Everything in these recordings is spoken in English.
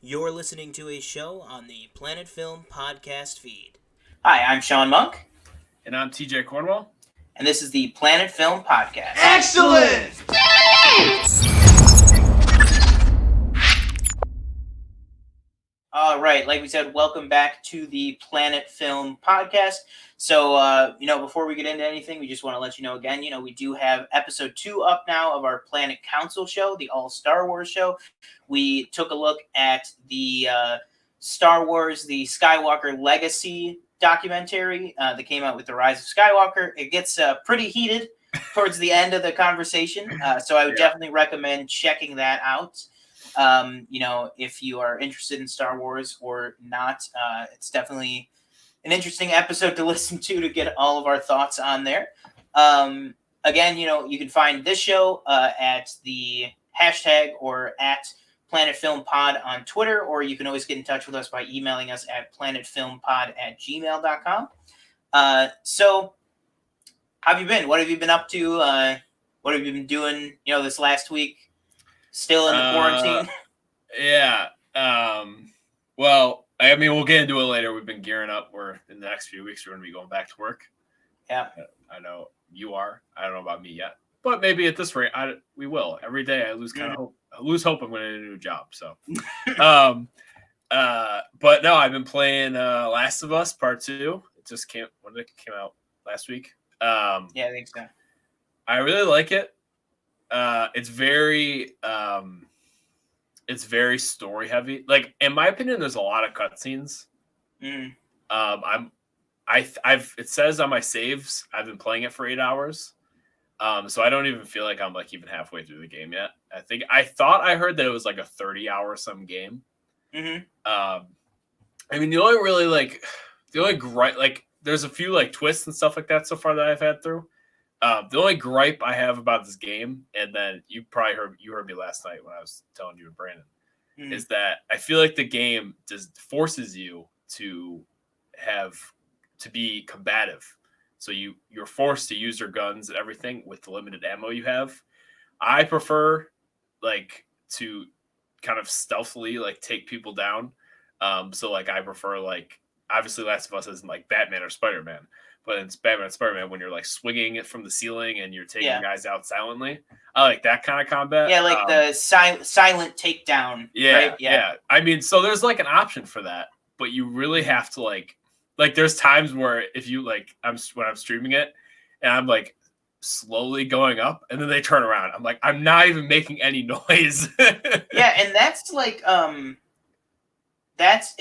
You're listening to a show on the Planet Film podcast feed. Hi, I'm Sean Monk. And I'm TJ Cornwall. And this is the Planet Film Podcast. Excellent! All right, like we said, welcome back to the Planet Film Podcast. So, before we get into anything, we just want to let you know again, we do have episode 2 up now of our Planet Council show, the All Star Wars show. We took a look at the Star Wars, the Skywalker Legacy documentary that came out with The Rise of Skywalker. It gets pretty heated towards the end of the conversation, so I would definitely recommend checking that out. If you are interested in Star Wars or not, it's definitely an interesting episode to listen to get all of our thoughts on there. Again, you can find this show at the hashtag or at Planet Film Pod on Twitter, or you can always get in touch with us by emailing us at planetfilmpod@gmail.com. So how have you been? What have you been up to? What have you been doing, this last week? Still in the quarantine? Yeah. Well, I mean, we'll get into it later. We've been gearing up. We're in the next few weeks, we're going to be going back to work. Yeah. I know you are. I don't know about me yet. But maybe at this rate, we will. Every day I lose kind of hope. I lose hope I'm going to get a new job. So, but no, I've been playing Last of Us Part 2. It just came out last week. Yeah, I think so. I really like it. It's very story heavy. Like, in my opinion, there's a lot of cutscenes. Mm. It says on my saves, I've been playing it for 8 hours. So I don't even feel like I'm like even halfway through the game yet. I thought I heard that it was like a 30-hour some game. Mm-hmm. I mean, the only gripe, like, there's a few like twists and stuff like that so far that I've had through. The only gripe I have about this game, and then you probably heard me last night when I was telling you and Brandon, is that I feel like the game forces you to be combative. So you're forced to use your guns and everything with the limited ammo you have. I prefer like to kind of stealthily like take people down. So like I prefer like obviously Last of Us isn't like Batman or Spider-Man, but it's Batman and Spider-Man when you're like swinging it from the ceiling and you're taking guys out silently. I like that kind of combat. Yeah, like the silent takedown. Yeah, right? Yeah. I mean, so there's like an option for that, but you really have to like there's times where if you like when I'm streaming it and I'm like slowly going up and then they turn around. I'm like, I'm not even making any noise. Yeah, and that's like that's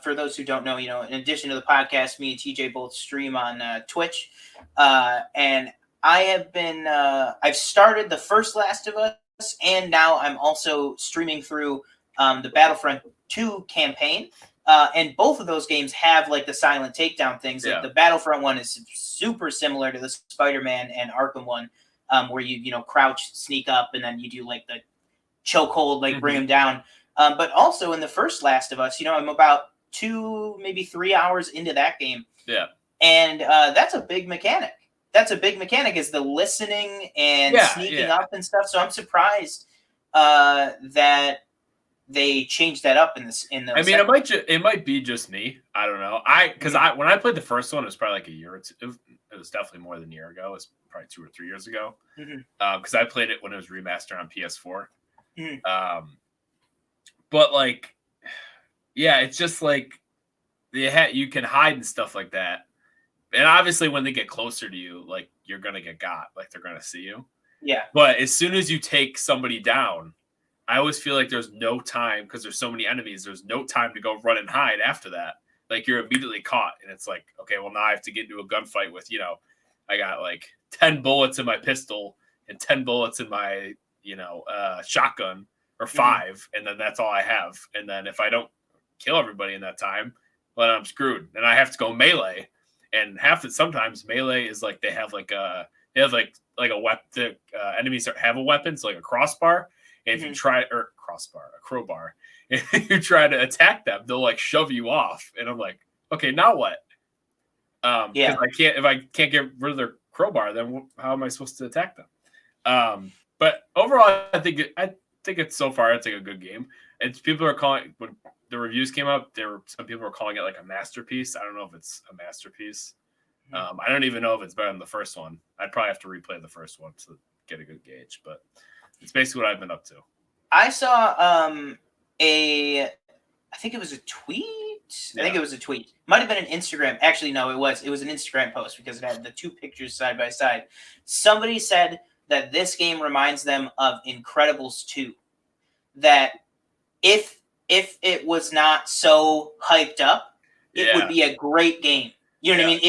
for those who don't know, in addition to the podcast, me and TJ both stream on Twitch. And I have been I've started the first Last of Us, and now I'm also streaming through the Battlefront 2 campaign. And both of those games have like the silent takedown things. Yeah. Like the Battlefront one is super similar to the Spider-Man and Arkham one, where you crouch, sneak up, and then you do like the chokehold, like bring them down. But also in the first Last of Us, I'm about 2, maybe 3 hours into that game. Yeah. And that's a big mechanic. Is the listening and sneaking up and stuff. So I'm surprised that they changed that up in this. I mean, it might be just me. I don't know. When I played the first one, it was probably like a year or two. It was definitely more than a year ago. It was probably 2 or 3 years ago. Because I played it when it was remastered on PS4. But like, yeah, it's just like you can hide and stuff like that. And obviously, when they get closer to you, like you're gonna get got. Like they're gonna see you. Yeah. But as soon as you take somebody down, I always feel like there's no time because there's so many enemies. There's no time to go run and hide after that. Like you're immediately caught, and it's like, okay, well now I have to get into a gunfight with, I got like 10 bullets in my pistol and 10 bullets in my, shotgun or 5, and then that's all I have. And then if I don't kill everybody in that time, well, I'm screwed. And I have to go melee. And sometimes melee is like they have a weapon. Enemies have a weapon, so like a crossbar. And if you try a crowbar, if you try to attack them, they'll like shove you off. And I'm like, okay, now what? If I can't get rid of their crowbar, then how am I supposed to attack them? But overall, I think it's so far it's like a good game. It's people are calling when the reviews came up. Some people were calling it like a masterpiece. I don't know if it's a masterpiece. I don't even know if it's better than the first one. I'd probably have to replay the first one to get a good gauge, but it's basically what I've been up to. I saw I think it was a tweet. I think it was a tweet. Might have been an Instagram. Actually, no, it was an Instagram post because it had the two pictures side by side. Somebody said that this game reminds them of Incredibles 2. That if it was not so hyped up, it would be a great game. You know what I mean?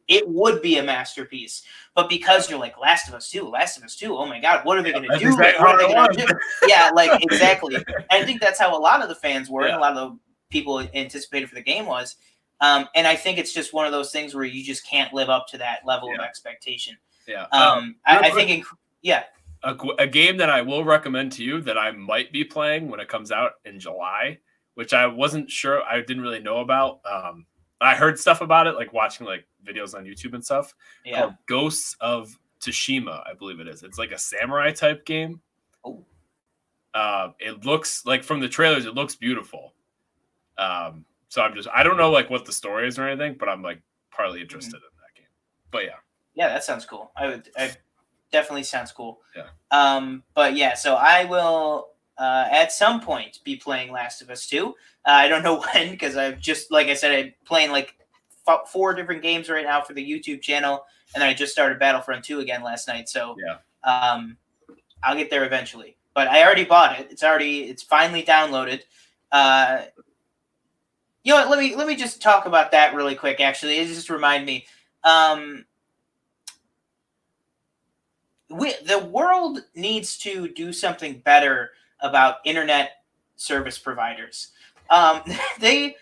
It would be a masterpiece. But because you're like Last of Us 2, oh my God, what are they going to do? Exactly what are they going to do? Yeah, like exactly. And I think that's how a lot of the fans were, and a lot of the people anticipated for the game was. And I think it's just one of those things where you just can't live up to that level of expectation. Yeah. I think, a game that I will recommend to you that I might be playing when it comes out in July, which I wasn't sure, I didn't really know about. I heard stuff about it, like watching like videos on YouTube and stuff. Called Ghosts of Tsushima, I believe it is. It's like a samurai type game. Oh. It looks like from the trailers, it looks beautiful. So I don't know like what the story is or anything, but I'm like partly interested in that game. But yeah, that sounds cool. I definitely sounds cool. Yeah. But yeah, so I will at some point be playing Last of Us 2. I don't know when, because I've just, like I said, I'm playing like 4 different games right now for the YouTube channel, and then I just started Battlefront 2 again last night. So I'll get there eventually. But I already bought it. It's finally downloaded. You know what? Let me just talk about that really quick. Actually, it just reminded me. The world needs to do something better about internet service providers. The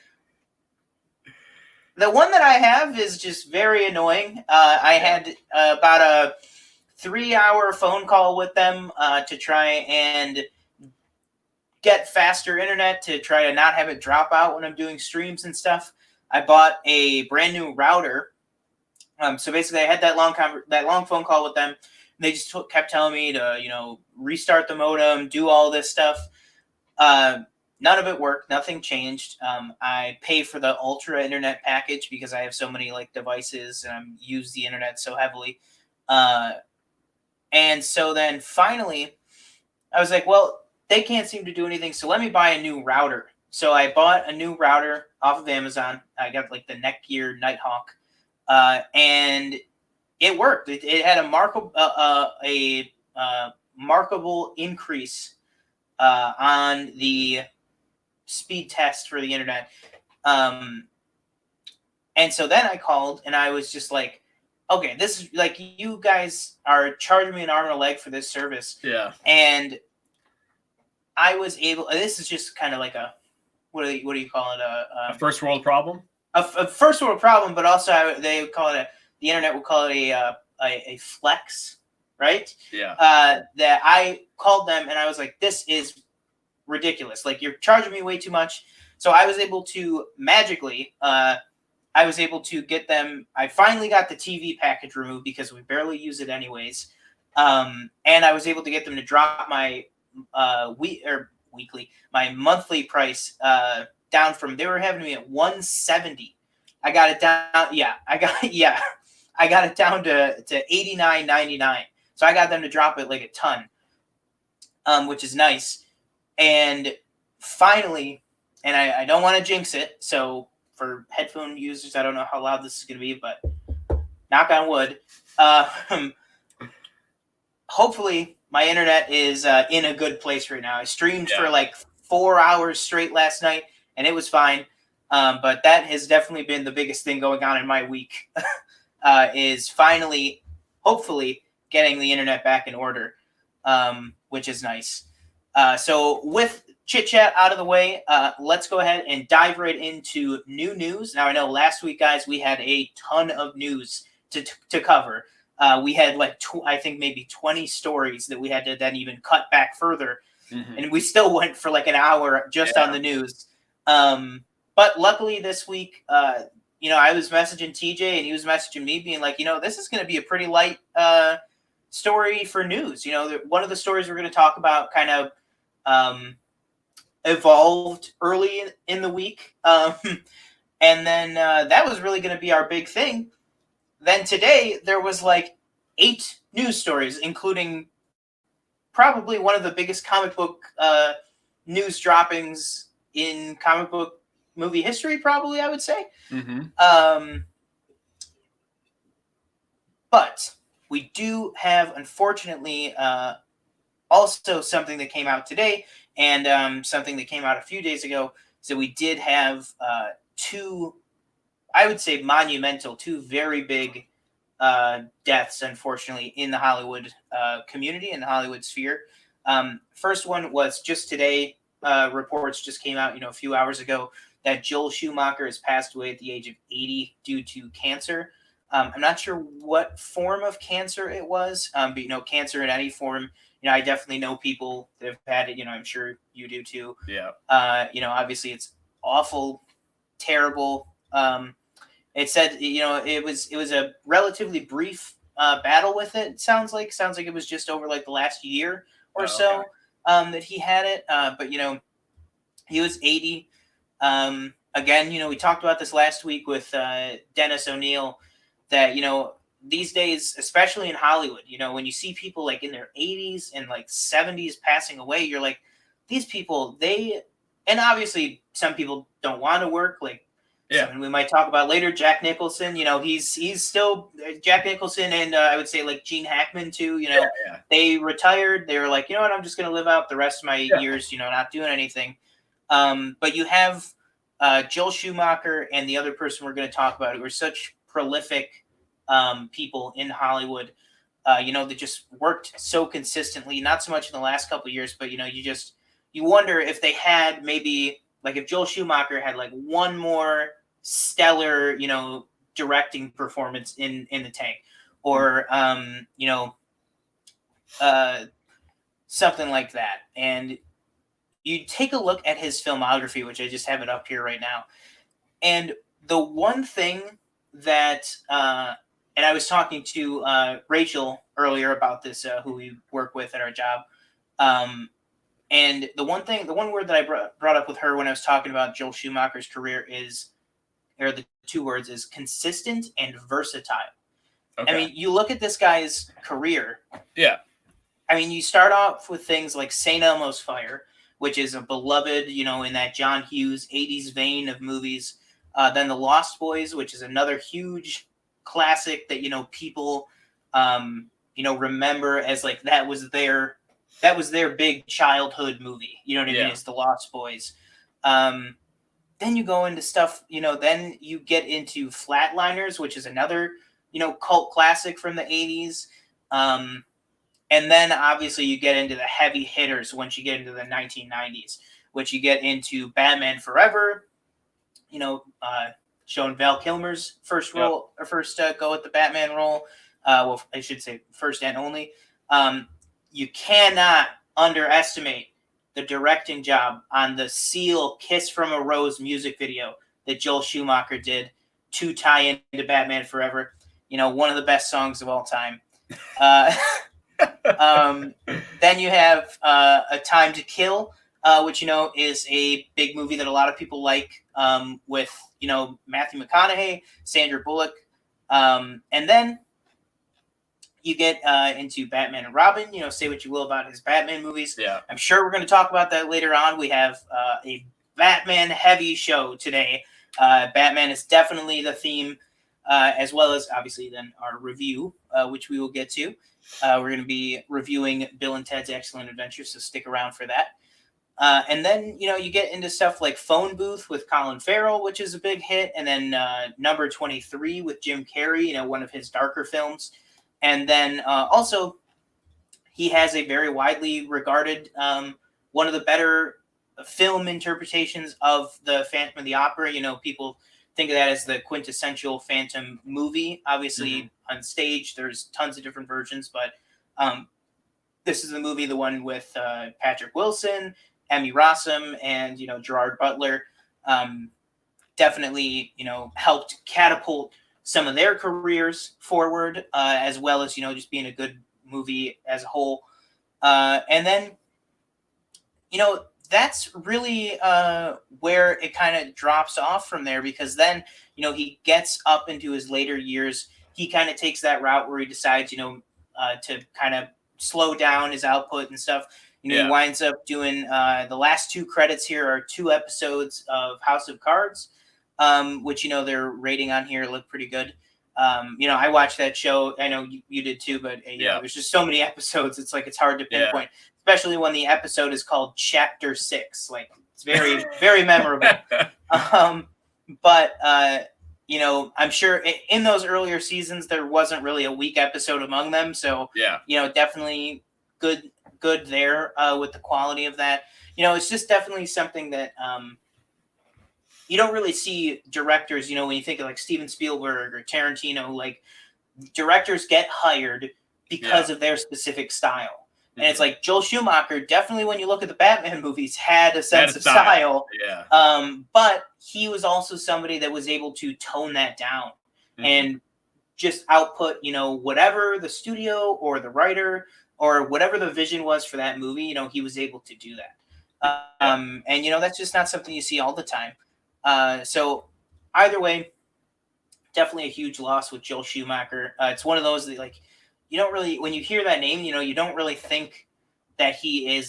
one that I have is just very annoying. I had about a 3-hour phone call with them to try and get faster internet, to try to not have it drop out when I'm doing streams and stuff. I bought a brand new router. So basically, I had that long phone call with them. They just kept telling me to, restart the modem, do all this stuff. None of it worked. Nothing changed. I pay for the ultra internet package because I have so many like devices and I use the internet so heavily. And so then finally, I was like, well, they can't seem to do anything, so let me buy a new router. So I bought a new router off of Amazon. I got like the Netgear Nighthawk, and it worked. It had a markable increase on the speed test for the internet. And so then I called and I was just like, okay, this is like, you guys are charging me an arm and a leg for this service. Yeah. And I was able, this is just kind of like a, what do you call it? A first world problem? A first world problem, but also they would call it the internet would call it a flex, right? Yeah. That I called them and I was like, this is ridiculous. Like, you're charging me way too much. So I was able to magically, get them. I finally got the TV package removed because we barely use it anyways. And I was able to get them to drop my my monthly price down from, they were having me at $170. I got it down. I got it down to $89.99. So I got them to drop it like a ton, which is nice. And finally, and I don't want to jinx it, so for headphone users, I don't know how loud this is going to be, but knock on wood. Hopefully, my internet is in a good place right now. I streamed for like 4 hours straight last night, and it was fine. But that has definitely been the biggest thing going on in my week, is finally, hopefully, getting the internet back in order, which is nice. So with chit chat out of the way, let's go ahead and dive right into new news. Now, I know last week, guys, we had a ton of news to cover. We had like I think maybe 20 stories that we had to then even cut back further, and we still went for like an hour just on the news. But luckily this week, I was messaging TJ and he was messaging me, being like, this is going to be a pretty light story for news. One of the stories we're going to talk about kind of evolved early in the week. And then that was really going to be our big thing. Then today there was like 8 news stories, including probably one of the biggest comic book news droppings in comic book movie history, probably, I would say. But we do have, unfortunately, also something that came out today and something that came out a few days ago. So we did have 2, I would say monumental, 2 very big deaths, unfortunately, in the Hollywood community, in the Hollywood sphere. First one was just today. Reports just came out, a few hours ago, that Joel Schumacher has passed away at the age of 80 due to cancer. I'm not sure what form of cancer it was, but cancer in any form. I definitely know people that have had it. I'm sure you do too. Yeah. Obviously it's awful, terrible. It said, it was a relatively brief battle with it. Sounds like it was just over like the last year or so. Okay. That he had it. But he was 80. Again, we talked about this last week with Dennis O'Neil, that these days, especially in Hollywood, when you see people like in their 80s and like 70s passing away, you're like, these people, and obviously some people don't want to work, like. Yeah, something we might talk about later. Jack Nicholson, he's still Jack Nicholson, and I would say like Gene Hackman too. They retired. They were like, you know what, I'm just going to live out the rest of my years, not doing anything. But you have Joel Schumacher and the other person we're going to talk about, who are such prolific people in Hollywood. That just worked so consistently. Not so much in the last couple of years, but you wonder if they had maybe. Like if Joel Schumacher had like one more stellar, directing performance in the tank, or something like that. And you take a look at his filmography, which I just have it up here right now. And the one thing that, and I was talking to Rachel earlier about this, who we work with at our job. And the one word that I brought up with her when I was talking about Joel Schumacher's career the 2 words is consistent and versatile. Okay. I mean, you look at this guy's career. Yeah. I mean, you start off with things like St. Elmo's Fire, which is a beloved, in that John Hughes 80s vein of movies. Then The Lost Boys, which is another huge classic that, people, remember as like that was their big childhood movie. You know what I mean? It's The Lost Boys. Then you go into stuff, then you get into Flatliners, which is another, cult classic from the 80s. And then obviously you get into the heavy hitters once you get into the 1990s, which you get into Batman Forever, showing Val Kilmer's first role, or first go at the Batman role. Well, I should say first and only. You cannot underestimate the directing job on the Seal Kiss from a Rose music video that Joel Schumacher did to tie into Batman Forever. One of the best songs of all time. Then you have A Time to Kill, which, is a big movie that a lot of people like, with, Matthew McConaughey, Sandra Bullock. And then you get into Batman and Robin, say what you will about his Batman movies. Yeah. I'm sure we're going to talk about that later on. We have a Batman heavy show today. Batman is definitely the theme, as well as obviously then our review, which we will get to. We're going to be reviewing Bill and Ted's Excellent Adventure, so stick around for that. And then, you get into stuff like Phone Booth with Colin Farrell, which is a big hit. And then Number 23 with Jim Carrey, one of his darker films. And then also, he has a very widely regarded, one of the better film interpretations of the Phantom of the Opera. People think of that as the quintessential Phantom movie. Obviously, on stage, there's tons of different versions, but this is the movie, the one with Patrick Wilson, Emmy Rossum, and Gerard Butler. Definitely, helped catapult some of their careers forward, as well as just being a good movie as a whole. And then that's really where it kind of drops off from there, because then, he gets up into his later years. He kind of takes that route where he decides, to kind of slow down his output and stuff. He Yeah. winds up doing the last two credits here are two episodes of House of Cards, which, their rating on here look pretty good. I watched that show. I know you did too, but there's just so many episodes. It's like it's hard to pinpoint, especially when the episode is called Chapter 6. Like, it's very, very memorable. But I'm sure in those earlier seasons there wasn't really a weak episode among them. So definitely good there with the quality of that. It's just definitely something that you don't really see directors, when you think of like Steven Spielberg or Tarantino, like directors get hired because of their specific style. And it's like Joel Schumacher, definitely when you look at the Batman movies, had a sense of style. But he was also somebody that was able to tone that down and just output, whatever the studio or the writer or whatever the vision was for that movie, he was able to do that. And, that's just not something you see all the time. So either way, definitely a huge loss with Joel Schumacher. It's one of those that, like, you don't really, when you hear that name, you don't really think that he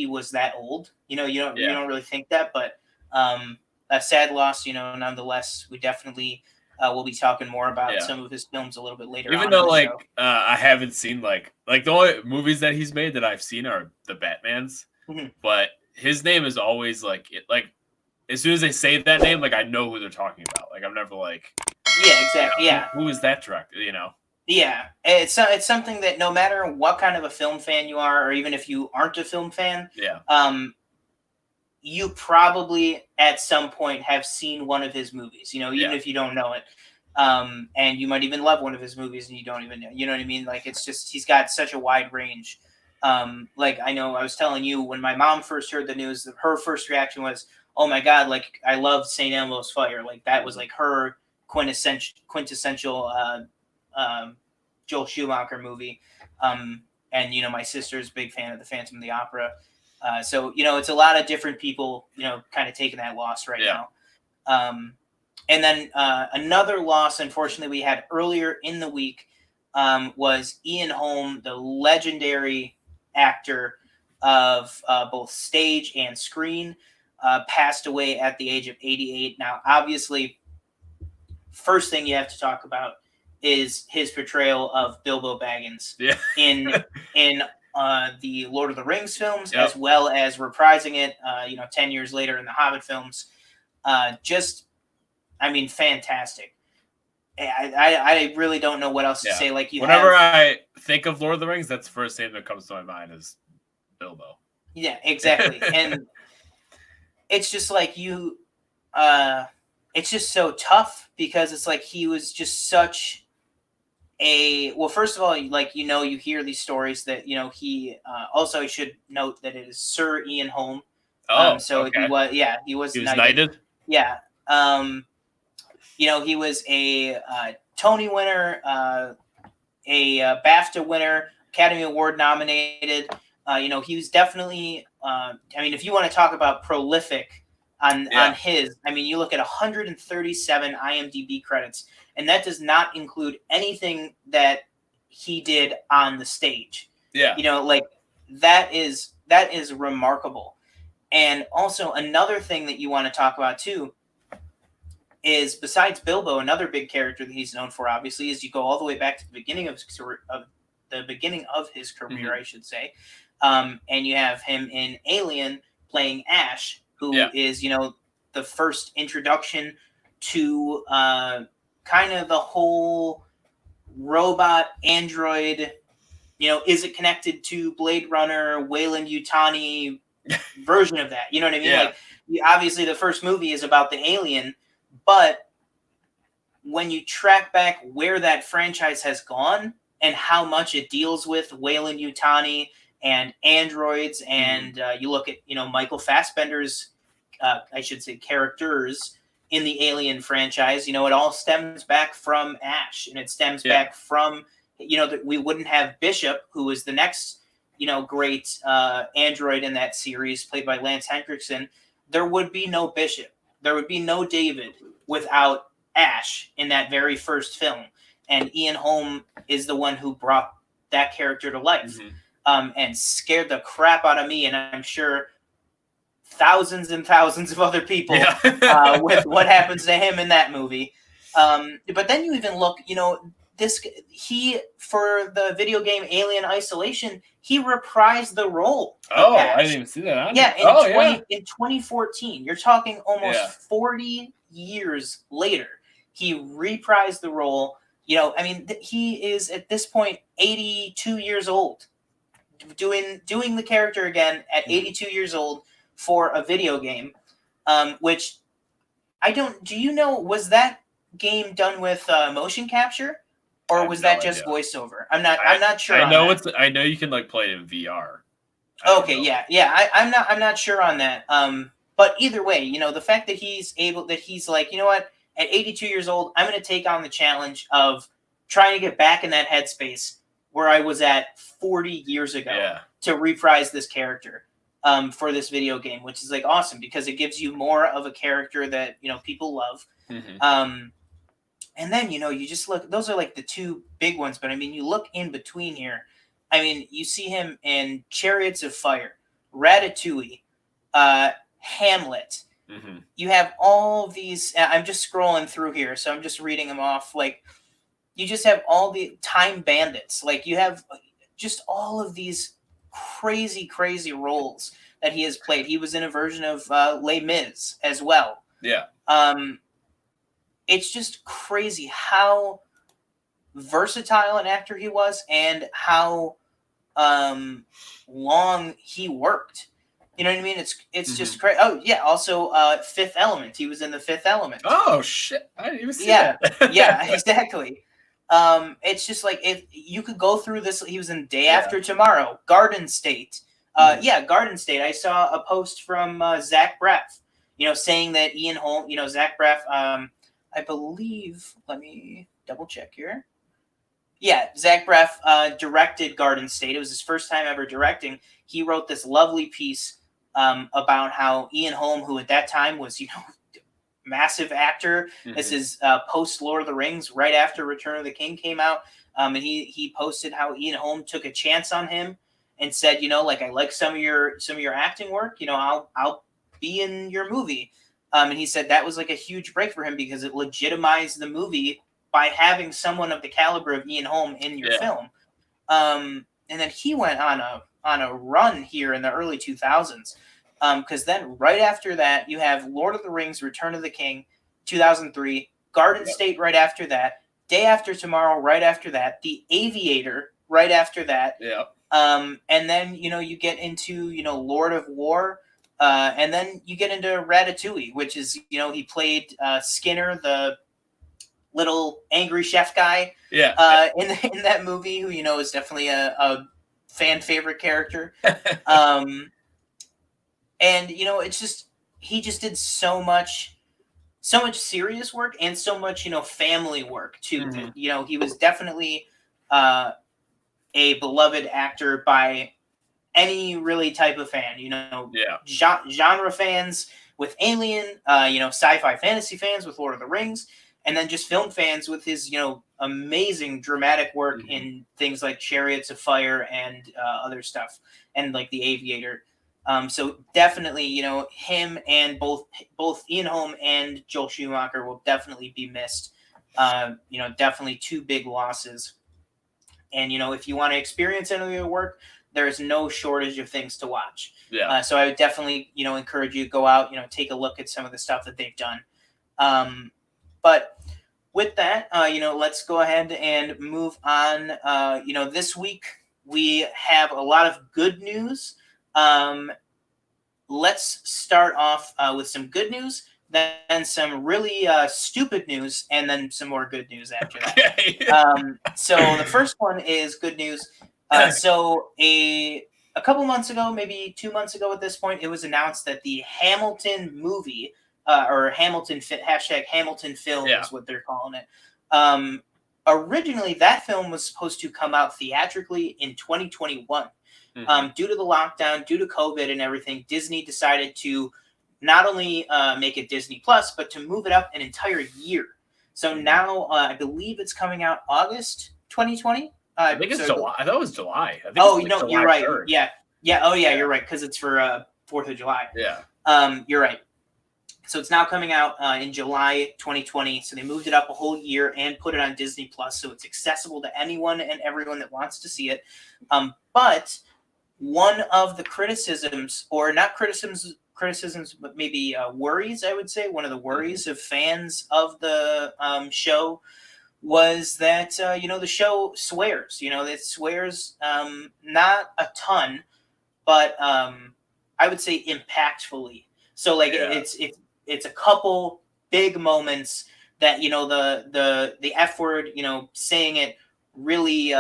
was that old. You don't really think that, but a sad loss, nonetheless. We definitely will be talking more about some of his films a little bit later. Even though, like, I haven't seen like the only movies that he's made that I've seen are the Batmans, but his name is always like as soon as they say that name, like, I know who they're talking about. Like, I'm never like, exactly, who is that director? Yeah, it's something that no matter what kind of a film fan you are, or even if you aren't a film fan, you probably at some point have seen one of his movies. Even if you don't know it, and you might even love one of his movies and you don't even know. You know what I mean? Like, it's just he's got such a wide range. Like, I know I was telling you when my mom first heard the news, her first reaction was, "Oh my God, like, I love St. Elmo's Fire." Like, that was like her quintessential Joel Schumacher movie. And my sister's a big fan of the Phantom of the Opera. So it's a lot of different people kind of taking that loss right now. And then another loss, unfortunately, we had earlier in the week was Ian Holm, the legendary actor of both stage and screen, passed away at the age of 88. Now, obviously, first thing you have to talk about is his portrayal of Bilbo Baggins in the Lord of the Rings films, as well as reprising it 10 years later in the Hobbit films. Fantastic. I really don't know what else to say. Like, whenever I think of Lord of the Rings, that's the first name that comes to my mind is Bilbo. Yeah, exactly. And it's just like it's just so tough because it's like he was just such first of all, like, you hear these stories that, he also, I should note that it is Sir Ian Holm. He was knighted. Yeah. He was a Tony winner, a BAFTA winner, Academy Award nominated. He was definitely, if you want to talk about prolific on his, you look at 137 IMDb credits, and that does not include anything that he did on the stage. That is remarkable. And also another thing that you want to talk about too is, besides Bilbo, another big character that he's known for, obviously, is you go all the way back to the beginning of his career, I should say, and you have him in Alien playing Ash, who is the first introduction to kind of the whole robot android. Is it connected to Blade Runner, Weyland-Yutani version of that? You know what I mean? Like, obviously, the first movie is about the alien. But when you track back where that franchise has gone and how much it deals with Weyland-Yutani and androids, and you look at Michael Fassbender's, I should say, characters in the Alien franchise, it all stems back from Ash, and it stems back from that we wouldn't have Bishop, who is the next great android in that series, played by Lance Henriksen, there would be no Bishop. There would be no David without Ash in that very first film. And Ian Holm is the one who brought that character to life, and scared the crap out of me, and I'm sure thousands and thousands of other people with what happens to him in that movie. But then you even look, for the video game Alien Isolation, he reprised the role. Oh, I didn't even see that. In 2014. You're talking almost 40 years later. He reprised the role. He is at this point 82 years old, doing the character again at 82 years old for a video game, which I don't. Do you know, was that game done with motion capture, or was that just voiceover? I'm not sure. I know you can play it in VR. I'm not sure on that. But either way, the fact that he's like, you know what, at 82 years old, I'm going to take on the challenge of trying to get back in that headspace where I was at 40 years ago to reprise this character for this video game, which is awesome because it gives you more of a character that people love. And then you just look; those are the two big ones. But you look in between here. You see him in Chariots of Fire, Ratatouille, Hamlet. You have all these. I'm just scrolling through here, so I'm just reading them off. You just have all the Time Bandits. You have just all of these crazy roles that he has played. He was in a version of Les Mis as well. Yeah. It's just crazy how versatile an actor he was and how long he worked. You know what I mean? It's just crazy. Oh yeah. Also, Fifth Element. He was in the Fifth Element. Oh shit! I didn't even see that. Yeah, exactly. It's just if you could go through this. He was in Day After Tomorrow, Garden State. Garden State. I saw a post from Zach Braff, saying that Ian Holm, Zach Braff, I believe, let me double check here. Yeah, Zach Braff directed Garden State. It was his first time ever directing. He wrote this lovely piece about how Ian Holm, who at that time was, massive actor. This is post Lord of the Rings, right after Return of the King came out. And he posted how Ian Holm took a chance on him and said, I like some of your acting work. I'll be in your movie. And he said that was a huge break for him because it legitimized the movie by having someone of the caliber of Ian Holm in your film. And then he went on a run here in the early 2000s. Because then right after that, you have Lord of the Rings, Return of the King, 2003, Garden State right after that, Day After Tomorrow right after that, The Aviator right after that. Yeah. And then, you get into, Lord of War. And then you get into Ratatouille, which is, he played Skinner, the little angry chef guy. Yeah. In that movie, who, is definitely a fan favorite character. And, it's just, he just did so much serious work and so much, family work too. He was definitely a beloved actor by any really type of fan, genre fans with Alien, sci-fi fantasy fans with Lord of the Rings, and then just film fans with his, amazing dramatic work in things like Chariots of Fire and other stuff, and The Aviator. So definitely, him and both Ian Holm and Joel Schumacher will definitely be missed. Definitely two big losses. And, if you want to experience any of their work, there is no shortage of things to watch. Yeah. So I would definitely, encourage you to go out, take a look at some of the stuff that they've done. But with that, let's go ahead and move on. This week we have a lot of good news. Let's start off with some good news, then some really stupid news, and then some more good news after that. Okay. So the first one is good news. So a couple months ago, maybe 2 months ago at this point, it was announced that the Hamilton movie, or Hamilton film is what they're calling it. Originally, that film was supposed to come out theatrically in 2021. Mhm. Due to the lockdown, due to COVID and everything, Disney decided to not only make it Disney Plus, but to move it up an entire year. So now I believe it's coming out August 2020. I think it's So July. I thought it was July. I think oh, it's like you're July right. 3rd. Yeah, yeah. Oh, yeah, Yeah. you're right because it's for 4th of July. Yeah. You're right. So it's now coming out in July 2020. So they moved it up a whole year and put it on Disney Plus, so it's accessible to anyone and everyone that wants to see it. But one of the criticisms, or not criticisms, but maybe worries, I would say, one of the worries of fans of the show was that the show swears. It swears not a ton, but I would say impactfully. So like Yeah. it's a couple big moments that the F word, saying it really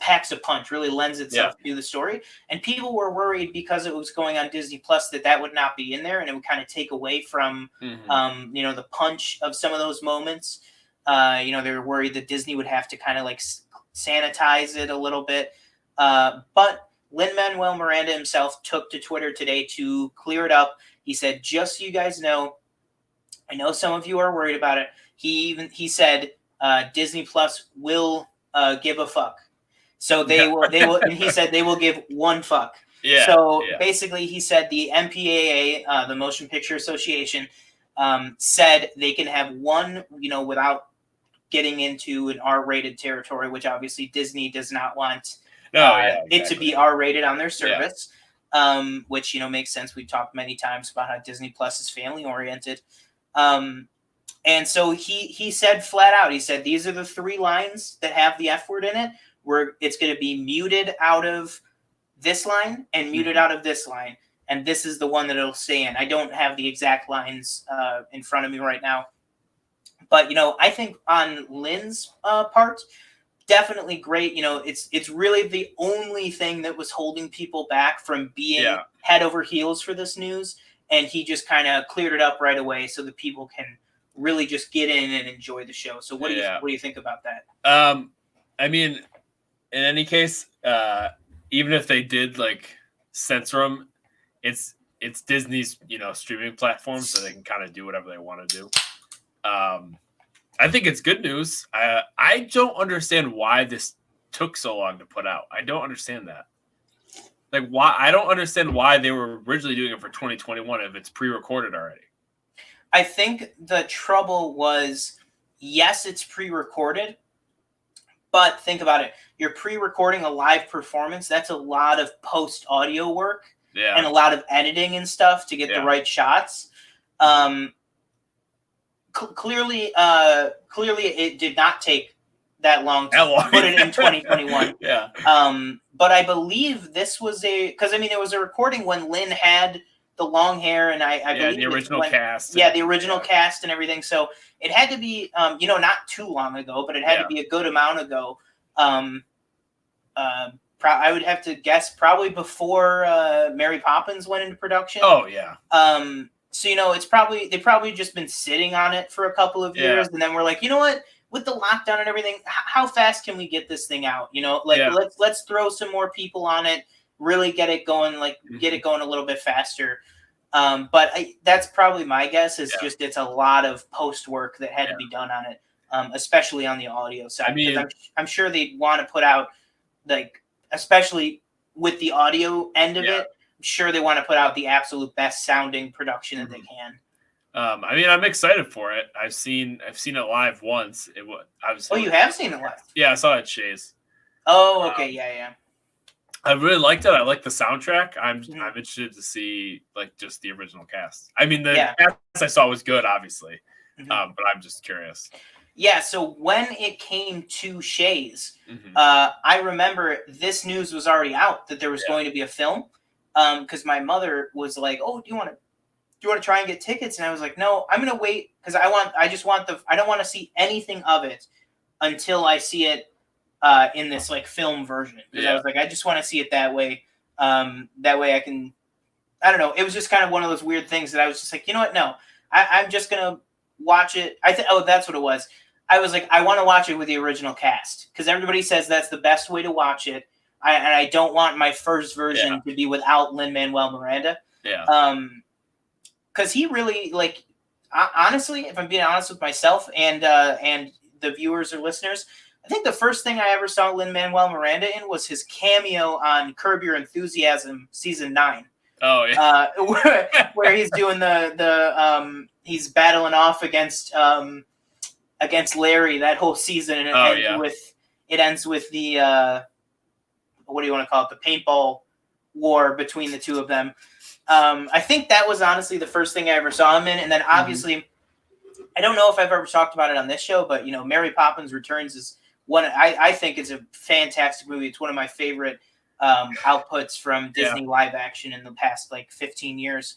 packs a punch, really lends itself to the story. And people were worried because it was going on Disney Plus that would not be in there, and it would kind of take away from the punch of some of those moments. They were worried that Disney would have to kind of like sanitize it a little bit. But Lin-Manuel Miranda himself took to Twitter today to clear it up. He said, "Just so you guys know, I know some of you are worried about it." He said Disney Plus will give a fuck. So they will, and he said they will give one fuck. Yeah. So yeah. basically, he said the MPAA, the Motion Picture Association, said they can have one, without getting into an R-rated territory, which obviously Disney does not want it to be R-rated on their service. Which makes sense. We've talked many times about how Disney Plus is family oriented. And so he said flat out, he said, these are the 3 lines that have the F word in it, where it's going to be muted out of this line and muted out of this line. And this is the one that it'll stay in. I don't have the exact lines in front of me right now. But, I think on Lynn's part, definitely great. It's really the only thing that was holding people back from being head over heels for this news. And he just kind of cleared it up right away so that people can really just get in and enjoy the show. So what do you think about that? I mean, in any case, even if they did like censor them, it's Disney's streaming platform, so they can kind of do whatever they want to do. I think it's good news. I don't understand why this took so long to put out. I don't understand that. Like, why? I don't understand why they were originally doing it for 2021 if it's pre-recorded already. I think the trouble was, yes, it's pre-recorded, but think about it. You're pre-recording a live performance. That's a lot of post-audio work and a lot of editing and stuff to get the right shots. Clearly, it did not take that long to put it in 2021. But I believe this was because it was a recording when Lynn had the long hair, and I believe the original cast. The original cast and everything. So it had to be, not too long ago, but it had to be a good amount ago. I would have to guess probably before Mary Poppins went into production. Oh yeah. So it's they've probably just been sitting on it for a couple of years, and then we're like, you know what? With the lockdown and everything, how fast can we get this thing out? Let's throw some more people on it, really get it going, get it going a little bit faster. But that's probably my guess. Is just it's a lot of post work that had to be done on it, especially on the audio side. I'm sure they'd want to put out especially with the audio end of it. I'm sure they want to put out the absolute best sounding production that they can. I'm excited for it. I've seen it live once. You have seen it live? Yeah, I saw it at Shays. Oh, okay, yeah. I really liked it. I like the soundtrack. I'm interested to see just the original cast. The cast I saw was good, obviously, but I'm just curious. Yeah, so when it came to Shays, I remember this news was already out that there was going to be a film. Because my mother was like, "Oh, do you want to try and get tickets?" And I was like, "No, I'm gonna wait because I don't want to see anything of it until I see it in this film version." Because I was like, I just want to see it that way. That way I can. I don't know. It was just kind of one of those weird things that I was just like, you know what? No, I'm just gonna watch it. That's what it was. I was like, I want to watch it with the original cast because everybody says that's the best way to watch it. I don't want my first version to be without Lin-Manuel Miranda. Yeah. Because he really, like, honestly, if I'm being honest with myself and the viewers or listeners, I think the first thing I ever saw Lin-Manuel Miranda in was his cameo on Curb Your Enthusiasm season 9. Oh yeah. Where he's doing he's battling off against Larry that whole season, and it ends with the what do you want to call it, the paintball war between the two of them. I think that was honestly the first thing I ever saw him in, and then obviously, I don't know if I've ever talked about it on this show, but Mary Poppins Returns is one I think is a fantastic movie. It's one of my favorite outputs from Disney live action in the past 15 years.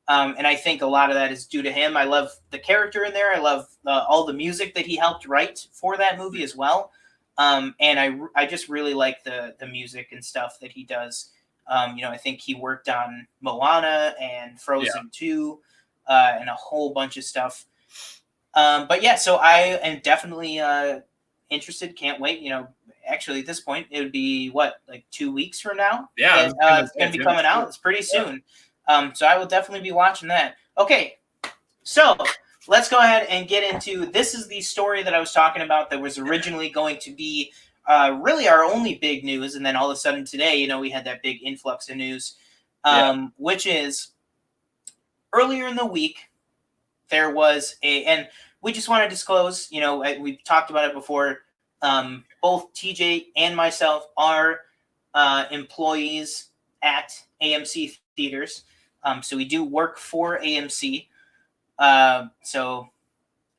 And I think a lot of that is due to him. I love the character in there. I love all the music that he helped write for that movie as well. And I just really like the music and stuff that he does. I think he worked on Moana and Frozen 2 and a whole bunch of stuff. But yeah, so I am definitely interested. Can't wait. Actually, at this point, it would be 2 weeks from now. Yeah, it's going to be coming out. It's pretty soon. So I will definitely be watching that. Okay, so let's go ahead and get into this. Is the story that I was talking about that was originally going to be really our only big news, and then all of a sudden today, we had that big influx of news, which is earlier in the week there was and we just want to disclose, we've talked about it before. Both TJ and myself are employees at AMC Theaters. So we do work for AMC. So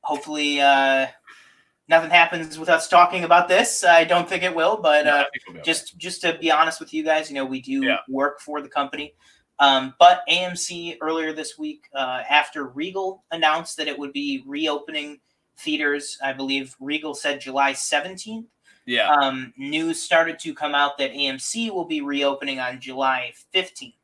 hopefully nothing happens with us talking about this. I don't think it will, but just to be honest with you guys, we do work for the company. But AMC earlier this week, after Regal announced that it would be reopening theaters, I believe Regal said July 17th. Yeah. News started to come out that AMC will be reopening on July 15th.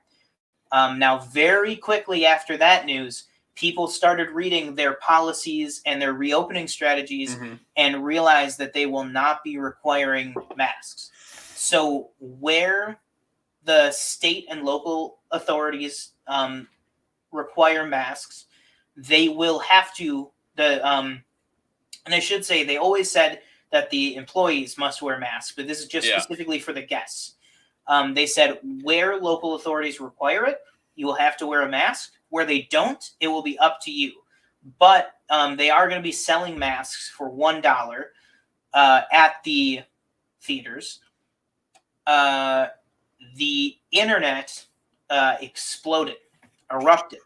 Now, very quickly after that news, people started reading their policies and their reopening strategies and realized that they will not be requiring masks. So where the state and local authorities require masks, they will have to, and I should say, they always said that the employees must wear masks, but this is just specifically for the guests. They said where local authorities require it, you will have to wear a mask. Where they don't, it will be up to you. But they are going to be selling masks for $1 at the theaters. The internet exploded, erupted.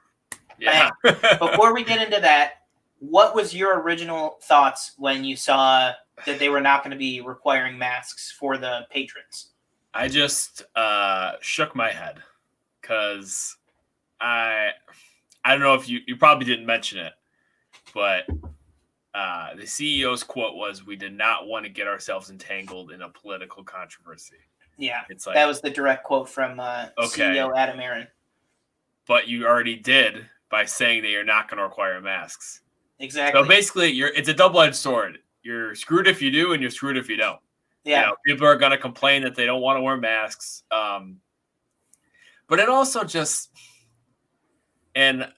Yeah. Before we get into that, what was your original thoughts when you saw that they were not going to be requiring masks for the patrons? I just shook my head because I don't know if you probably didn't mention it, but the CEO's quote was, "We did not want to get ourselves entangled in a political controversy." Yeah, it's that was the direct quote from CEO Adam Aaron. But you already did by saying that you're not going to require masks. Exactly. So basically, it's a double-edged sword. You're screwed if you do, and you're screwed if you don't. Yeah. People are going to complain that they don't want to wear masks. But it also just, and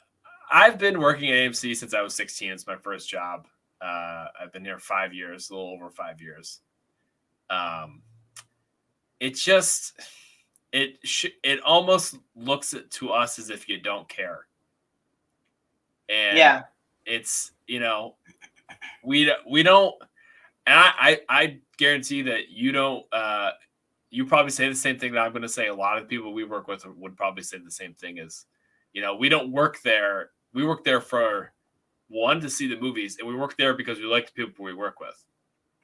I've been working at AMC since I was 16. It's my first job. I've been here 5 years, a little over 5 years. It just, it almost looks to us as if you don't care. And it's, we don't, and I guarantee that you don't, you probably say the same thing that I'm going to say. A lot of people we work with would probably say the same thing as, we don't work there. We work there for one, to see the movies, and we work there because we like the people we work with.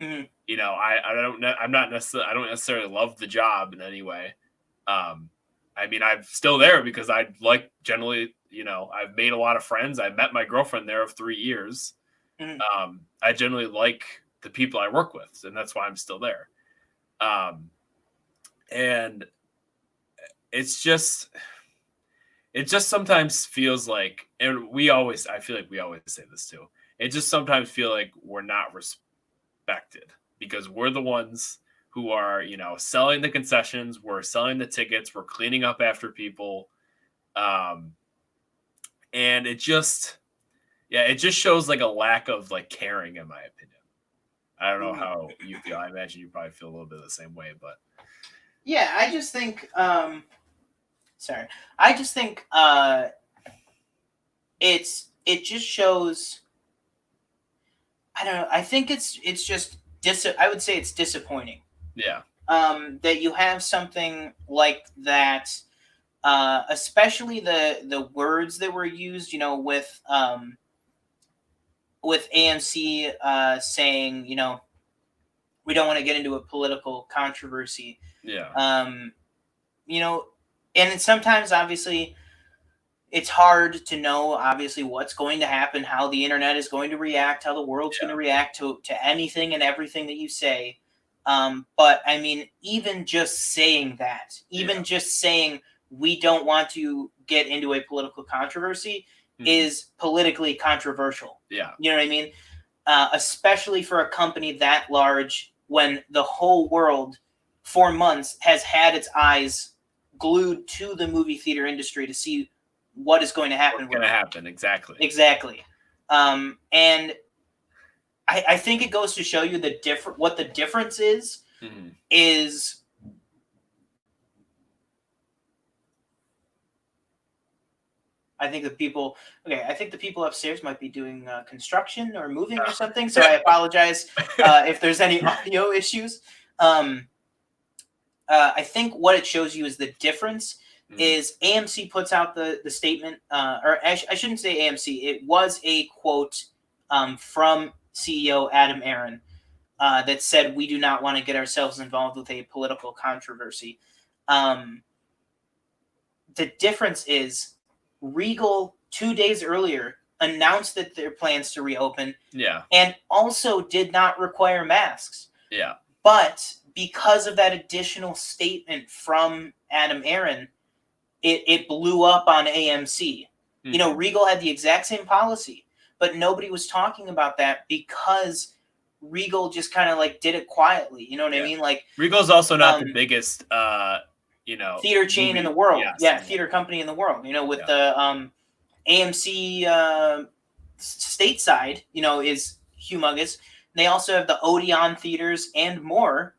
Mm-hmm. I don't necessarily love the job in any way. I mean, I'm still there because I like generally, I've made a lot of friends. I met my girlfriend there of 3 years. Mm-hmm. I generally like the people I work with, and that's why I'm still there. And it just sometimes feels like, and I feel like we always say this too. It just sometimes feel like we're not respected because we're the ones who who are, selling the concessions, we're selling the tickets, we're cleaning up after people. And it just shows like a lack of like caring, in my opinion. I don't know how you feel. I imagine you probably feel a little bit the same way, but yeah, I just think it just shows. I don't know. I think it's just I would say it's disappointing. Yeah. That you have something like that, especially the words that were used, with AMC saying, we don't want to get into a political controversy. Yeah. And sometimes obviously it's hard to know obviously what's going to happen, how the internet is going to react, how the world's going to react to anything and everything that you say. But I mean, even just saying that, just saying we don't want to get into a political controversy is politically controversial. Yeah. You know what I mean? Especially for a company that large, when the whole world for months has had its eyes glued to the movie theater industry to see what is going to happen. What's going to happen, exactly. And I think it goes to show you what the difference is. Is I think the people upstairs might be doing construction or moving or something. So I apologize if there's any audio issues. I think what it shows you is the difference is AMC puts out the statement, or I shouldn't say AMC. It was a quote from CEO Adam Aron that said, "We do not want to get ourselves involved with a political controversy." The difference is Regal 2 days earlier announced that their plans to reopen, and also did not require masks. But because of that additional statement from Adam Aron, it blew up on AMC. Regal had the exact same policy, but nobody was talking about that because Regal just kind of like did it quietly. You know what I mean? Like, Regal's also not the biggest, theater chain in the world. Theater company in the world. With the AMC stateside, is humongous. They also have the Odeon theaters and more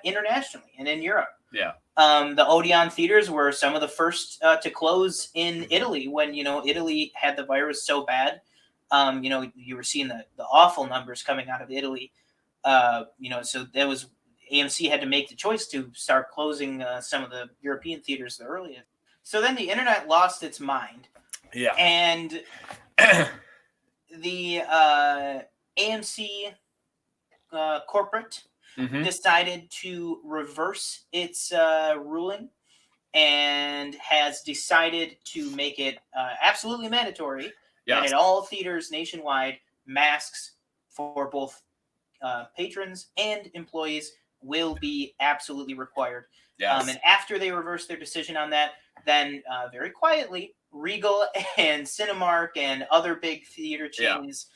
internationally and in Europe. The Odeon theaters were some of the first to close in Italy when, Italy had the virus so bad. You were seeing the awful numbers coming out of Italy. So that was AMC had to make the choice to start closing some of the European theaters the earliest. So then the internet lost its mind. And the AMC corporate decided to reverse its ruling and has decided to make it absolutely mandatory that at all theaters nationwide, masks for both patrons and employees will be absolutely required. And after they reversed their decision on that, then very quietly, Regal and Cinemark and other big theater chains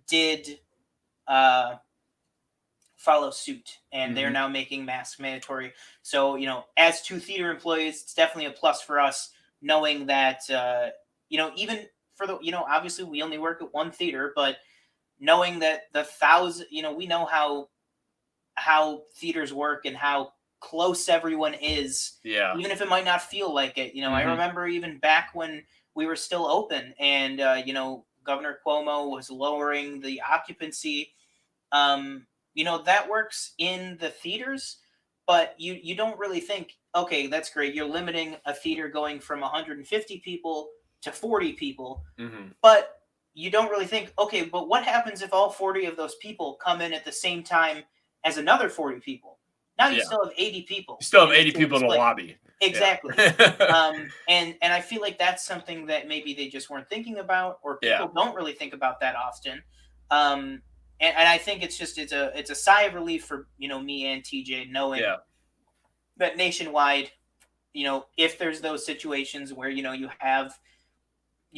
did follow suit, and they're now making masks mandatory. So, as two theater employees, it's definitely a plus for us knowing that, even for the, obviously we only work at one theater, but knowing that the we know how theaters work and how close everyone is, even if it might not feel like it. I remember even back when we were still open and, Governor Cuomo was lowering the occupancy. That works in the theaters, but you don't really think, okay, that's great. You're limiting a theater going from 150 people to 40 people, but you don't really think, okay, but what happens if all 40 of those people come in at the same time as another 40 people? Now you still have 80 people. You still have 80 people in the lobby. Exactly. And I feel like that's something that maybe they just weren't thinking about, or people don't really think about that often. And I think it's a sigh of relief for, me and TJ knowing that nationwide, if there's those situations where, you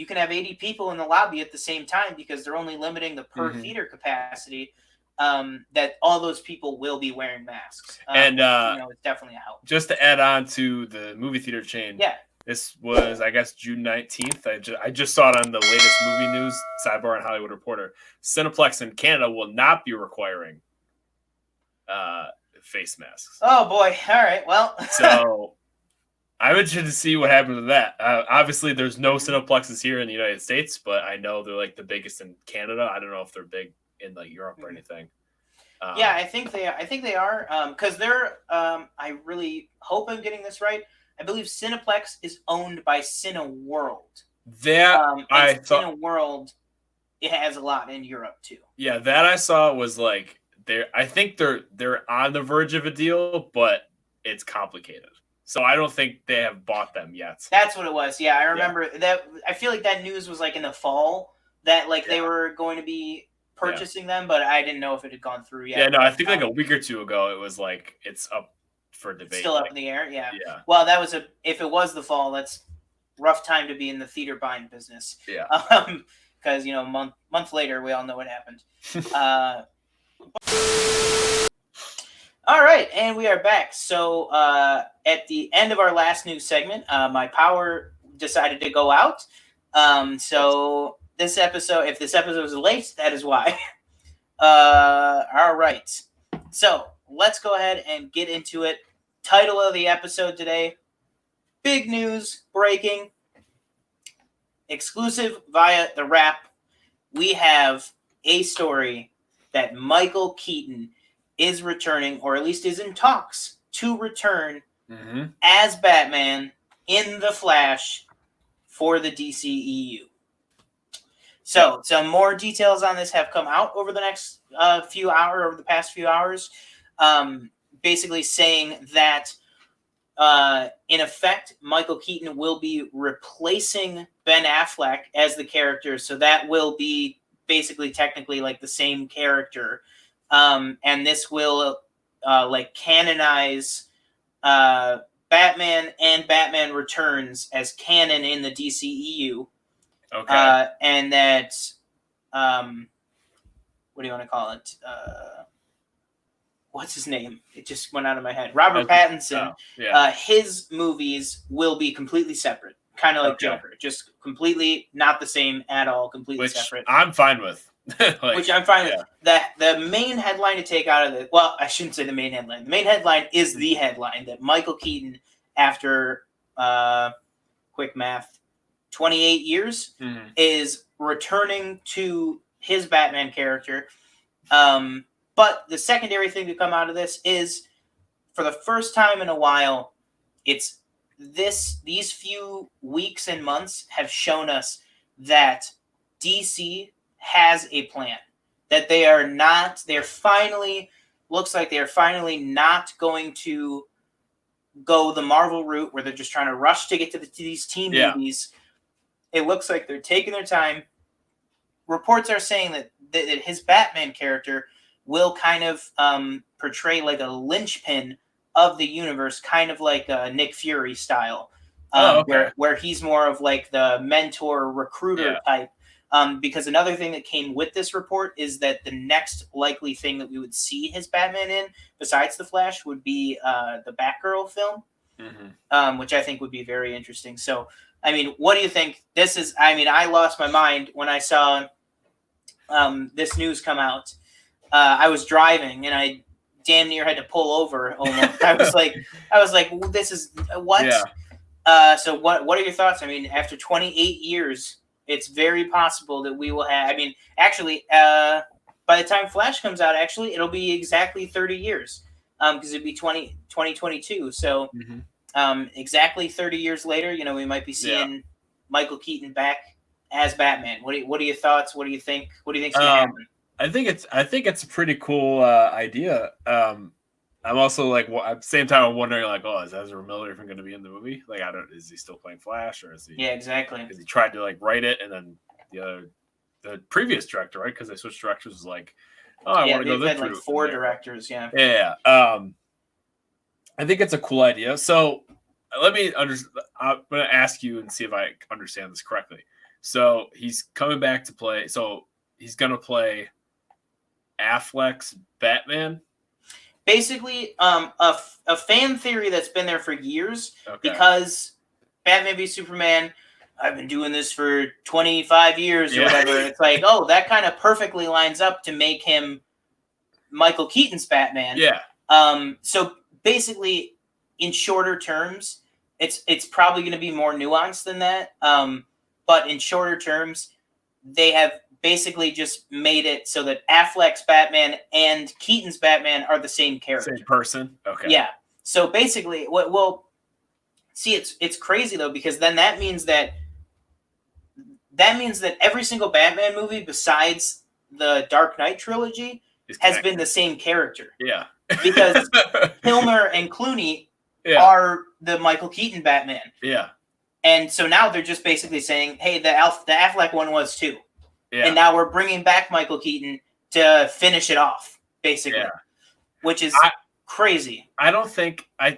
can have 80 people in the lobby at the same time because they're only limiting the per theater capacity. that all those people will be wearing masks. And it's definitely a help. just to add on to the movie theater chain, Yeah. This was, I guess, June 19th. I just saw it on the latest movie news sidebar on Hollywood Reporter. Cineplex in Canada will not be requiring face masks. Oh boy! All right. Well, so I'm interested to see what happens with that. Obviously, there's no Cineplexes here in the United States, but I know they're like the biggest in Canada. I don't know if they're big in like Europe or anything. Yeah, I think they are because they're. I really hope I'm getting this right. I believe Cineplex is owned by Cineworld. Cineworld, it has a lot in Europe too. Yeah, that I saw was like I think they're on the verge of a deal, but it's complicated. So I don't think they have bought them yet. That's what it was. Yeah, I remember that. I feel like that news was like in the fall that they were going to be purchasing them, but I didn't know if it had gone through yet. Yeah, no, I think like a week or two ago it was like it's up for debate. It's still up in the air. Yeah. Well, that was if it was the fall, that's rough time to be in the theater buying business. Yeah. Because month later we all know what happened. All right, and we are back. So at the end of our last news segment, my power decided to go out. So if this episode is late, that is why. All right. So let's go ahead and get into it. Title of the episode today: big news breaking. Exclusive via The Wrap. We have a story that Michael Keaton is returning, or at least is in talks to return as Batman in The Flash for the DCEU. So, some more details on this have come out over the next over the past few hours, basically saying that, in effect, Michael Keaton will be replacing Ben Affleck as the character, so that will be basically technically like the same character, and this will canonize Batman and Batman Returns as canon in the DCEU. Okay. And that, what do you want to call it? What's his name? It just went out of my head. Robert Pattinson. His movies will be completely separate, kind of like Joker, just completely not the same at all, completely separate. I'm fine with. Which I'm fine with. The main headline to take out of it, well, I shouldn't say the main headline. The main headline is the headline that Michael Keaton, after quick math, 28 years, is returning to his Batman character. But the secondary thing to come out of this is, for the first time in a while, these few weeks and months have shown us that DC has a plan. That looks like they're finally not going to go the Marvel route where they're just trying to rush to get to these team movies. It looks like they're taking their time. Reports are saying that his Batman character will kind of portray like a linchpin of the universe, kind of like Nick Fury style, where he's more of like the mentor recruiter type. Because another thing that came with this report is that the next likely thing that we would see his Batman in, besides The Flash, would be the Batgirl film, which I think would be very interesting. So, I mean, what do you think? I lost my mind when I saw this news come out. I was driving and I damn near had to pull over almost. I was like, this is what? Yeah. So what are your thoughts? I mean, after 28 years, it's very possible that we will have, actually, by the time Flash comes out, actually, it'll be exactly 30 years. Because it'd be 2022. So exactly 30 years later, we might be seeing Michael Keaton back as Batman. What are your thoughts? What do you think? What do you think's going to happen? I think it's a pretty cool idea. I'm also like, at the same time, I'm wondering like, is Ezra Miller even going to be in the movie? Like, is he still playing Flash, or is he? Yeah, exactly. Because he tried to like write it, and then the previous director, right? Because they switched directors, was like, I want to go this route. Like 4 directors, yeah. Yeah. I think it's a cool idea. So let me I'm going to ask you and see if I understand this correctly. So he's coming back to play. So he's going to play Affleck's Batman? Basically, a fan theory that's been there for years, Okay. because Batman v Superman, I've been doing this for 25 years or whatever. It's like, oh, that kind of perfectly lines up to make him Michael Keaton's Batman. Yeah. So basically, in shorter terms, it's probably going to be more nuanced than that. But in shorter terms, they have basically just made it so that Affleck's Batman and Keaton's Batman are the same character. Same person? Okay. Yeah. So basically, see, it's crazy though, because then that means that every single Batman movie besides the Dark Knight trilogy has been the same character. Yeah. Because Kilmer and Clooney are the Michael Keaton Batman. Yeah. And so now they're just basically saying, hey, the Affleck one was too. Yeah. And now we're bringing back Michael Keaton to finish it off, basically. Yeah. Which is crazy. I don't think I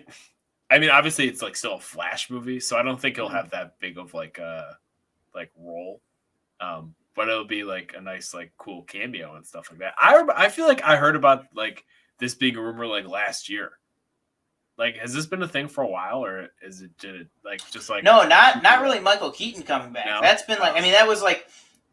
mean, obviously it's like still a Flash movie, so I don't think he'll have that big of like a role. But it'll be like a nice, like, cool cameo and stuff like that. I feel like I heard about like this being a rumor like last year. Like, has this been a thing for a while, or is it just like no, not really Michael Keaton coming back? No? That's been like, I mean, that was like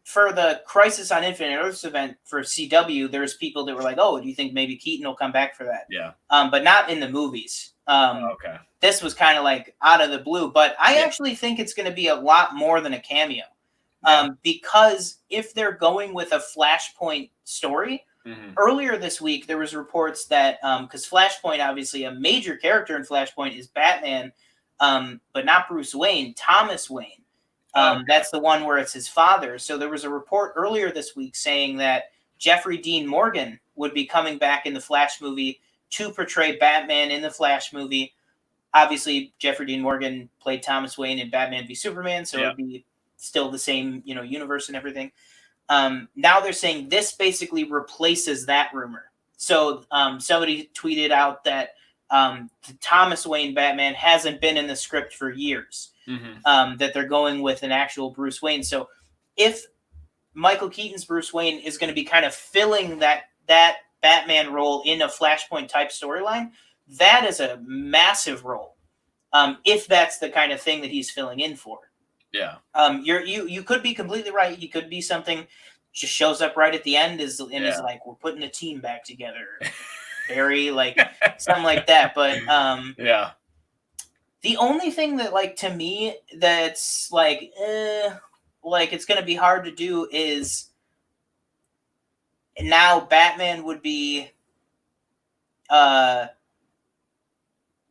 for the Crisis on Infinite Earths event for CW. There's people that were like, oh, do you think maybe Keaton will come back for that? Yeah. But not in the movies. Okay. This was kind of like out of the blue, but I actually think it's going to be a lot more than a cameo. Because if they're going with a Flashpoint story, earlier this week there was reports that because Flashpoint, obviously a major character in Flashpoint is Batman, but not Bruce Wayne, Thomas Wayne. That's the one where it's his father. So there was a report earlier this week saying that Jeffrey Dean Morgan would be coming back in the Flash movie to portray Batman in the Flash movie. Obviously, Jeffrey Dean Morgan played Thomas Wayne in Batman v Superman, so it'd be still the same, universe and everything. Now they're saying this basically replaces that rumor. So somebody tweeted out that the Thomas Wayne Batman hasn't been in the script for years. That they're going with an actual Bruce Wayne. So if Michael Keaton's Bruce Wayne is going to be kind of filling that Batman role in a Flashpoint type storyline, that is a massive role. If that's the kind of thing that he's filling in for. Yeah. You could be completely right. He could be something just shows up right at the end is like, we're putting a team back together. Barry, like something like that. But the only thing that, like, to me that's like it's gonna be hard to do is now Batman would be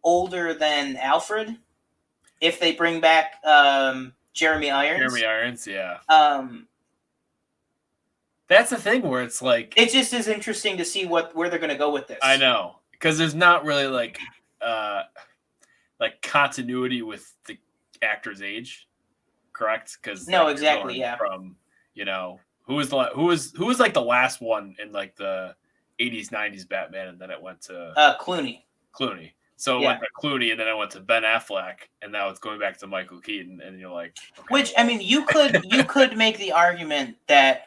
older than Alfred if they bring back Jeremy Irons. Jeremy Irons, yeah. That's the thing where it's like it just is interesting to see where they're going to go with this. I know, because there's not really like continuity with the actor's age, correct? Because no, exactly, yeah. From who was like the last one in like the 80s, 90s Batman, and then it went to Clooney. So it went to Clooney, and then I went to Ben Affleck, and now it's going back to Michael Keaton, and you're like, okay. Which, I mean, you could make the argument that,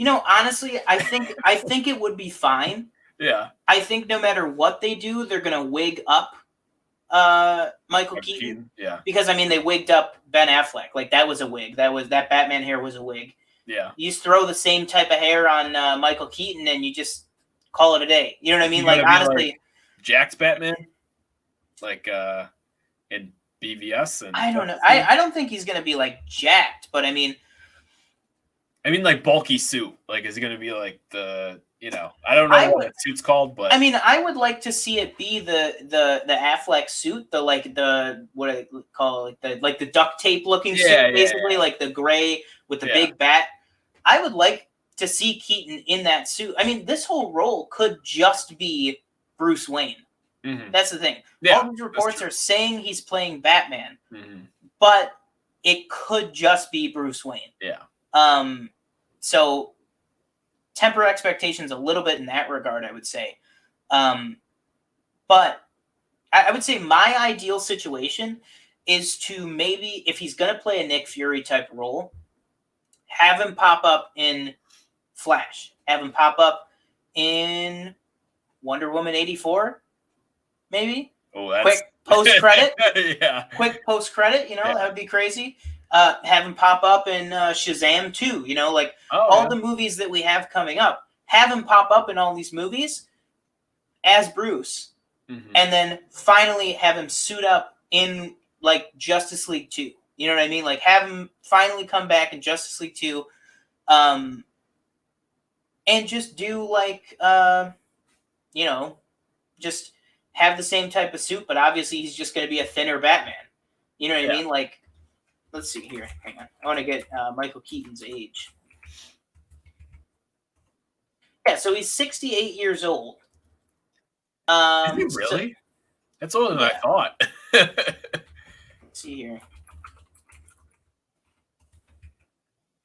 honestly, I think it would be fine. Yeah. I think no matter what they do, they're gonna wig up Michael Keaton. Yeah. Because I mean, they wigged up Ben Affleck. Like, that was a wig. That Batman hair was a wig. Yeah. You just throw the same type of hair on Michael Keaton, and you just call it a day. You know what I mean? Like, honestly, like Jack's Batman, like in BVS, and I don't know. I don't think he's gonna be like jacked, but I mean like bulky suit. Like, is it gonna be like the I don't know what that suit's called, but I mean, I would like to see it be the Affleck suit, the what I call it, the duct tape looking suit, basically, like the gray with the big bat. I would like to see Keaton in that suit. I mean, this whole role could just be Bruce Wayne. That's the thing. All these reports are saying he's playing Batman, but it could just be Bruce Wayne. Yeah. So temper expectations a little bit in that regard, I would say. But I would say my ideal situation is to maybe, if he's going to play a Nick Fury type role, have him pop up in Flash. Have him pop up in Wonder Woman 84, maybe. Oh, that's quick post credit. Yeah. Quick post credit. That would be crazy. Have him pop up in Shazam 2. All the movies that we have coming up. Have him pop up in all these movies as Bruce, and then finally have him suit up in like Justice League 2. You know what I mean? Like have him finally come back in Justice League 2, and just do like just have the same type of suit, but obviously he's just going to be a thinner Batman. You know what I mean? Like, let's see here. Hang on, I want to get Michael Keaton's age. Yeah, so he's 68 years old. Is he really? That's older than I thought. Let's see here.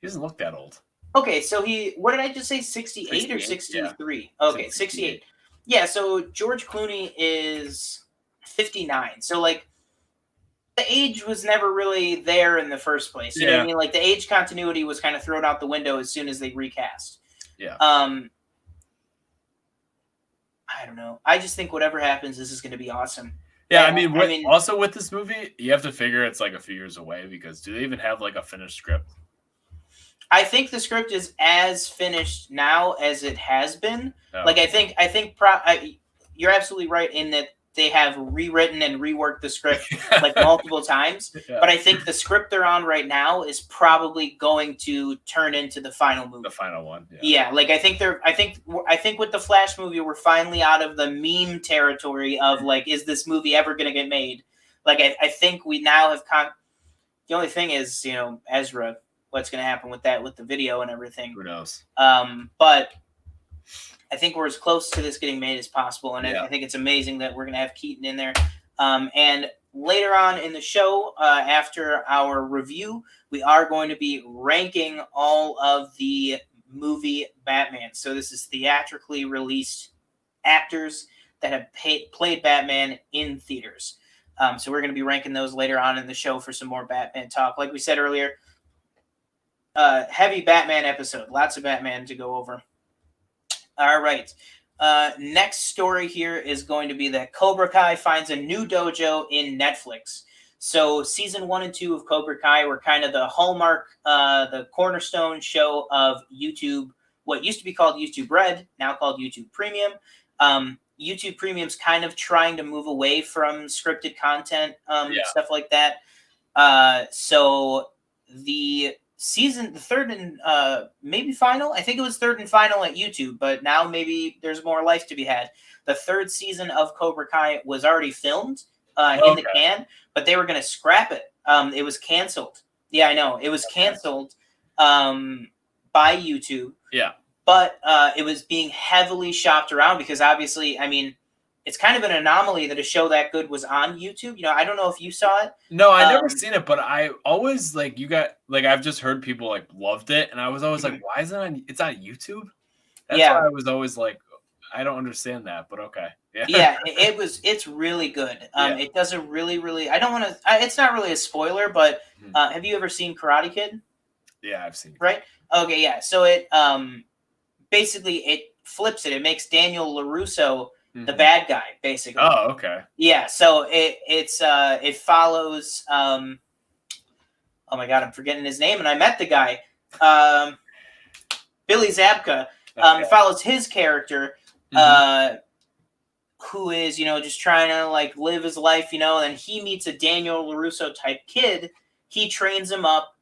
He doesn't look that old. Okay, so what did I just say? 68 or 63? Yeah. Okay, 68. Yeah, so George Clooney is 59. So, like, the age was never really there in the first place. You know what I mean? Like, the age continuity was kind of thrown out the window as soon as they recast. Yeah. I don't know. I just think whatever happens, this is going to be awesome. Yeah, I mean, also with this movie, you have to figure it's like a few years away because do they even have like a finished script? I think the script is as finished now as it has been. Oh. Like, I think you're absolutely right in that they have rewritten and reworked the script like multiple times. Yeah. But I think the script they're on right now is probably going to turn into the final movie. The final one. Yeah, like I think with the Flash movie, we're finally out of the meme territory of like, is this movie ever going to get made? Like, I think we now have the only thing is, Ezra, what's going to happen with that, with the video and everything. Who knows? But I think we're as close to this getting made as possible, and I think it's amazing that we're going to have Keaton in there. And later on in the show, after our review, we are going to be ranking all of the movie Batman. So this is theatrically released actors that have played Batman in theaters. So we're going to be ranking those later on in the show for some more Batman talk. Like we said earlier, heavy Batman episode. Lots of Batman to go over. All right. Next story here is going to be that Cobra Kai finds a new dojo in Netflix. So season 1 and 2 of Cobra Kai were kind of the hallmark, the cornerstone show of YouTube, what used to be called YouTube Red, now called YouTube Premium. YouTube Premium's kind of trying to move away from scripted content, stuff like that. So the third and maybe final, I think it was third and final at YouTube, but now maybe there's more life to be had. The third season of Cobra Kai was already filmed in the can, but they were going to scrap it. It was canceled. Yeah, I know. It was canceled by YouTube. Yeah. But it was being heavily shopped around because obviously, I mean, it's kind of an anomaly that a show that good was on YouTube. I don't know if you saw it. No, I never seen it, but I always I've just heard people like loved it, and I was always like, why is it on? It's on YouTube. That's why I was always like, I don't understand that, but okay. Yeah, it's really good. It does a really, really. I don't want to. It's not really a spoiler, but have you ever seen Karate Kid? Yeah, I've seen it. Right. Okay. Yeah. So it basically it flips it. It makes Daniel LaRusso the bad guy, basically. Oh, okay. Yeah, so it follows oh my god, I'm forgetting his name, and I met the guy. Billy Zabka. It follows his character, who is, just trying to like live his life, and he meets a Daniel LaRusso type kid. He trains him up,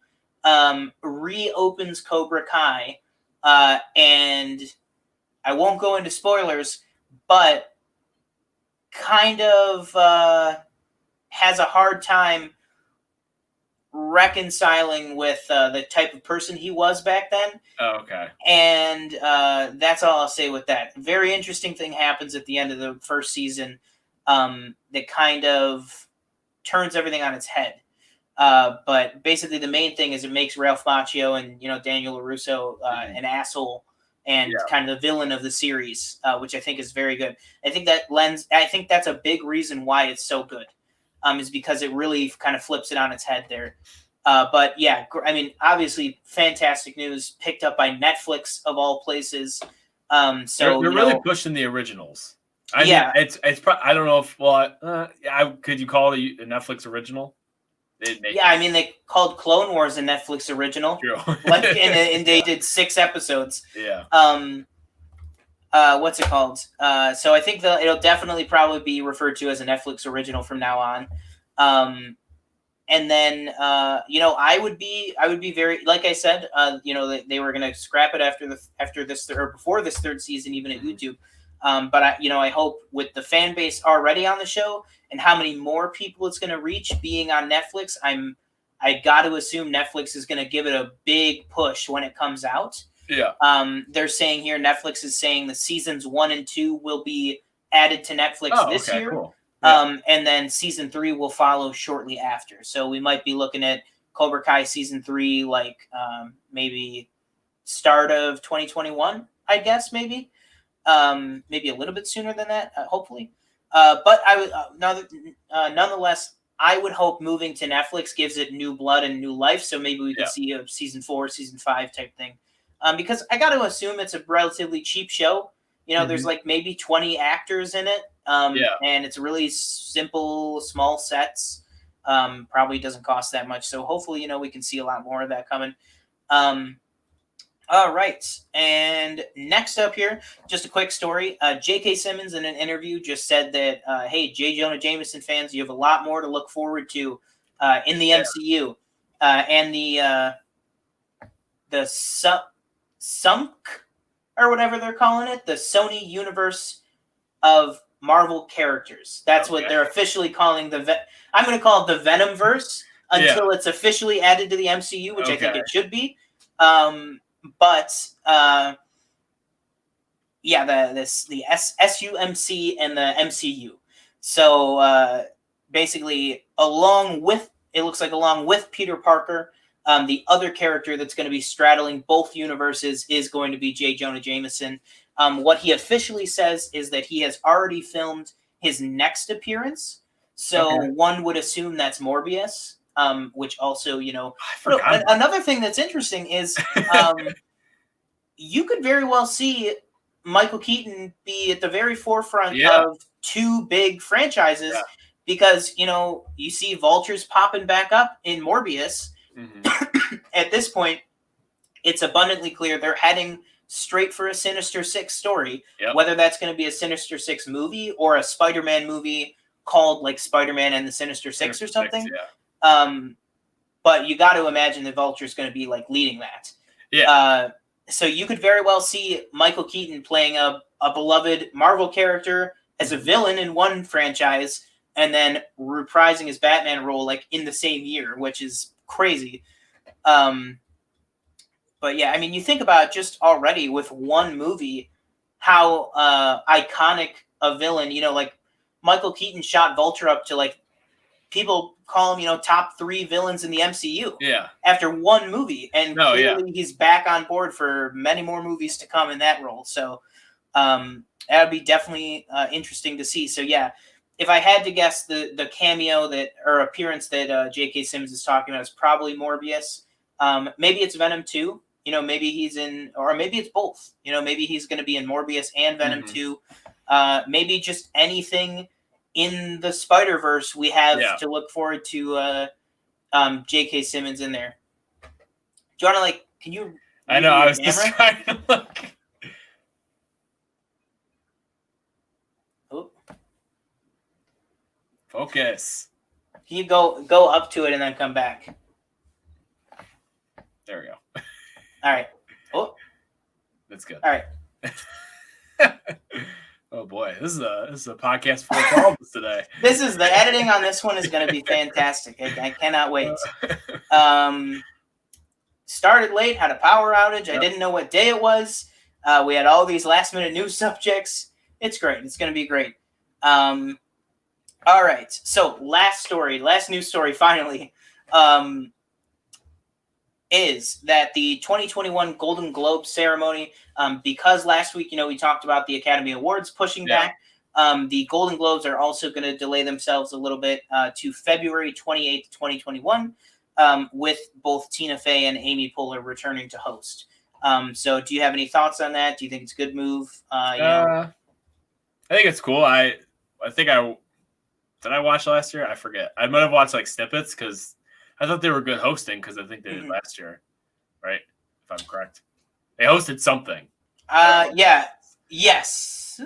reopens Cobra Kai, and I won't go into spoilers, but kind of has a hard time reconciling with the type of person he was back then. Oh, okay. And that's all I'll say with that. Very interesting thing happens at the end of the first season that kind of turns everything on its head. But basically the main thing is it makes Ralph Macchio and, Daniel LaRusso an asshole and kind of the villain of the series, which I think is very good. I think that's a big reason why it's so good, is because it really kind of flips it on its head there. But yeah, I mean, obviously, fantastic news. Picked up by Netflix of all places. So they're really pushing the originals. I mean, it's I don't know if could you call it a Netflix original? I mean, they called Clone Wars a Netflix original. True. and they did 6 episodes. Yeah. What's it called? So I think it'll definitely probably be referred to as a Netflix original from now on. And then I would be very, like I said, they were going to scrap it after this or before this 3rd season, even at YouTube. But I hope with the fan base already on the show and how many more people it's going to reach being on Netflix, I got to assume Netflix is going to give it a big push when it comes out. Yeah. They're saying here, Netflix is saying the seasons 1 and 2 will be added to Netflix this year. Cool. Yeah. And then season 3 will follow shortly after. So we might be looking at Cobra Kai season 3, like maybe start of 2021, I guess, maybe a little bit sooner than that, hopefully. But I would nonetheless, I would hope moving to Netflix gives it new blood and new life. So maybe we could see a season 4, season 5 type thing. Because I got to assume it's a relatively cheap show. There's like maybe 20 actors in it. And it's really simple, small sets. Probably doesn't cost that much. So hopefully, we can see a lot more of that coming. All right. And next up here, just a quick story. J.K. Simmons in an interview just said that, hey, J. Jonah Jameson fans, you have a lot more to look forward to in the MCU. And the Sunk or whatever they're calling it, the Sony universe of Marvel characters. That's what they're officially calling I'm going to call it the Venomverse until it's officially added to the MCU, which I think it should be. But the SUMC and the MCU. So basically, along with Peter Parker, the other character that's going to be straddling both universes is going to be J. Jonah Jameson. What he officially says is that he has already filmed his next appearance. So one would assume that's Morbius, which also, another thing that's interesting is you could very well see Michael Keaton be at the very forefront of 2 big franchises because, you see Vulture's popping back up in Morbius. At this point, it's abundantly clear they're heading straight for a Sinister Six story, whether that's going to be a Sinister Six movie or a Spider-Man movie called like Spider-Man and the Sinister Six or something. But you got to imagine that Vulture's going to be like leading that. So you could very well see Michael Keaton playing a beloved Marvel character as a villain in one franchise and then reprising his Batman role like in the same year, which is crazy. But yeah, I mean, you think about just already with one movie, how iconic a villain, like Michael Keaton shot Vulture up to like people call him, top 3 villains in the MCU. After one movie, and clearly he's back on board for many more movies to come in that role. So that would be definitely interesting to see. So yeah, if I had to guess, the cameo or appearance that J.K. Simmons is talking about is probably Morbius. Maybe it's Venom 2. Maybe he's in, or maybe it's both. Maybe he's going to be in Morbius and Venom 2. Maybe just anything in the Spider-Verse we have to look forward to J.K. Simmons in there. Do you want to, can you... I know, I was just trying to look. Oh. Focus. Can you go up to it and then come back? There we go. All right. Oh. That's good. All right. Oh boy, this is a podcast full of problems today. The editing on this one is going to be fantastic. I cannot wait. Started late, had a power outage. I didn't know what day it was. We had all these last minute news subjects. It's great. It's going to be great. All right. So last news story finally. Is that the 2021 Golden Globe ceremony, because last week, we talked about the Academy Awards pushing back, the Golden Globes are also going to delay themselves a little bit to February 28th, 2021. with both Tina Fey and Amy Poehler returning to host. So do you have any thoughts on that? Do you think it's a good move? I think it's cool. I think did I watch last year? I forget. I might have watched like snippets because I thought they were good hosting because I think they did last year, right? If I'm correct, they hosted something. Yeah. Yes.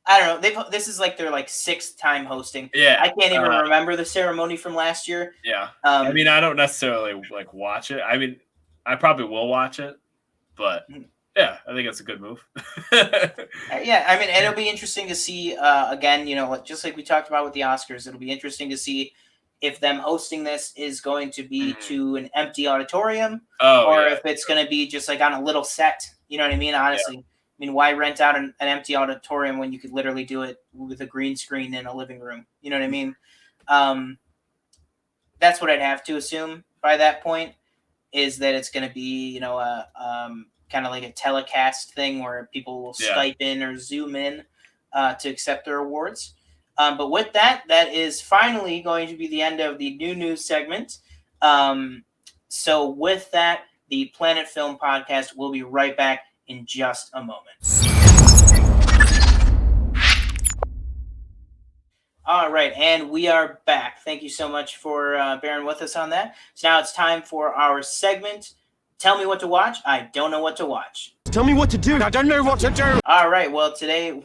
I don't know. This is like their like 6th time hosting. Yeah. I can't even remember the ceremony from last year. Yeah. I mean, I don't necessarily like watch it. I mean, I probably will watch it, but yeah, I think it's a good move. Yeah, I mean, it'll be interesting to see. Again, just like we talked about with the Oscars, it'll be interesting to see if them hosting this is going to be to an empty auditorium, or if it's going to be just like on a little set. You know what I mean? Honestly, I mean, why rent out an empty auditorium when you could literally do it with a green screen in a living room? You know what I mean? That's what I'd have to assume by that point, is that it's going to be, kind of like a telecast thing where people will Skype in or Zoom in to accept their awards. But with that is finally going to be the end of the new news segment. So with that, the Planet Film Podcast will be right back in just a moment. All right, and we are back. Thank you so much for bearing with us on that. So now it's time for our segment, Tell Me What to Watch. I don't know what to watch. Tell me what to do. I don't know what to do. All right, well, today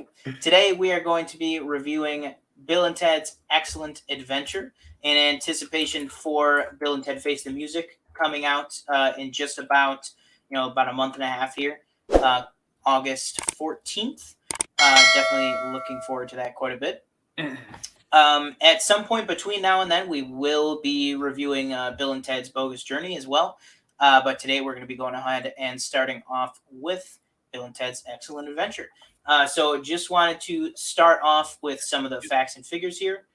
we are going to be reviewing Bill and Ted's Excellent Adventure in anticipation for Bill and Ted Face the Music coming out in just about a month and a half here, August 14th. Definitely looking forward to that quite a bit. At some point between now and then, we will be reviewing Bill and Ted's Bogus Journey as well. But today we're going to be going ahead and starting off with Bill and Ted's Excellent Adventure. So just wanted to start off with some of the facts and figures here.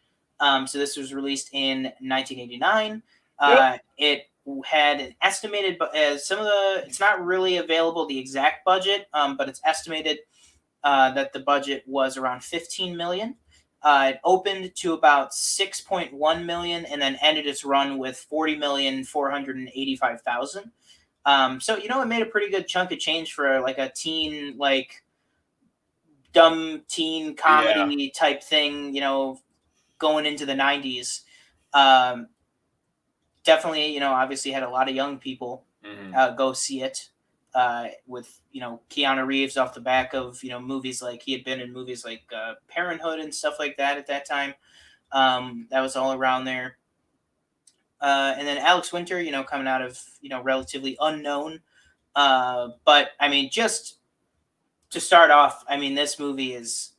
So this was released in 1989. It had an estimated, it's not really available, the exact budget, but it's estimated that the budget was around $15 million. It opened to about 6.1 million and then ended its run with 40,485,000. So it made a pretty good chunk of change for like a teen, like dumb teen comedy type thing, going into the 90s. Definitely, obviously had a lot of young people go see it. With Keanu Reeves off the back of movies like he had been in movies like Parenthood and stuff like that at that time. That was all around there. And then Alex Winter, coming out of relatively unknown. But I mean, just to start off, I mean, this movie is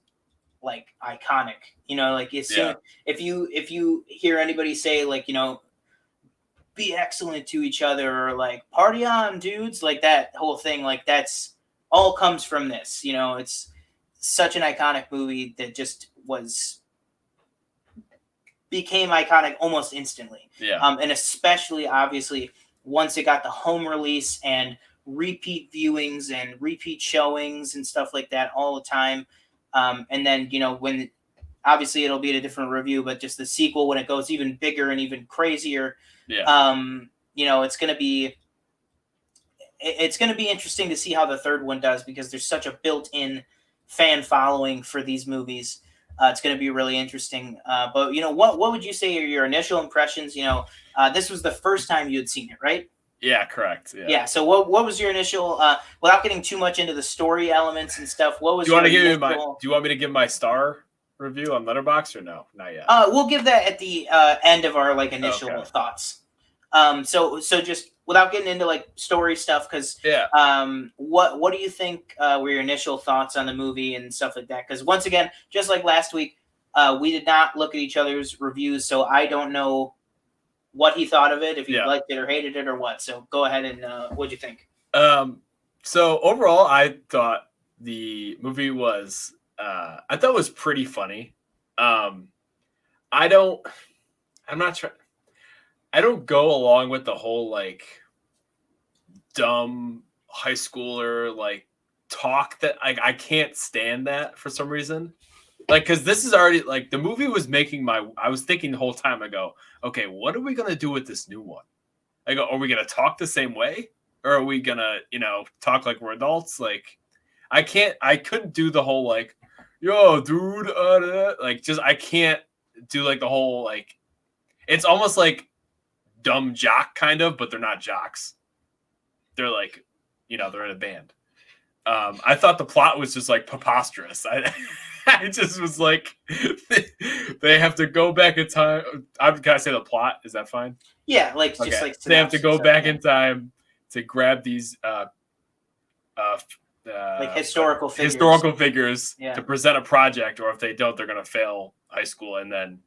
like iconic. If you hear anybody say like be excellent to each other or like party on dudes, like that whole thing, like that's all comes from this. It's such an iconic movie that just became iconic almost instantly. And especially obviously once it got the home release and repeat viewings and repeat showings and stuff like that all the time. And then when obviously it'll be at a different review, but just the sequel when it goes even bigger and even crazier. It's going to be interesting to see how the third one does because there's such a built-in fan following for these movies. It's going to be really interesting. But what would you say are your initial impressions? This was the first time you had seen it, right? Yeah, correct. Yeah. So what was your initial? Without getting too much into the story elements and stuff, what was? Do you want me to give my star review on Letterboxd or no? Not yet. We'll give that at the end of our initial thoughts. So just without getting into like story stuff, because what do you think were your initial thoughts on the movie and stuff like that? Because once again, just like last week, we did not look at each other's reviews, so I don't know what he thought of it, if he liked it or hated it or what. So go ahead and what'd you think? So overall, I thought the movie was pretty funny. I don't go along with the whole like dumb high schooler like talk that I can't stand that for some reason. Like, because this is already like the movie was making I was thinking the whole time. I go, okay, what are we gonna do with this new one? I go, are we gonna talk the same way, or are we gonna, talk like we're adults? Like, I couldn't do the whole like, yo, dude, like, just I can't do like the whole like. It's almost like dumb jock kind of, but they're not jocks. They're like, they're in a band. I thought the plot was just like preposterous. I just was like, they have to go back in time. Can I say the plot? Is that fine? Yeah, like just Okay. like They have to go synopsis back of it. in time to grab these Like historical figures. Yeah. to present a project, or if they don't, they're gonna fail high school and then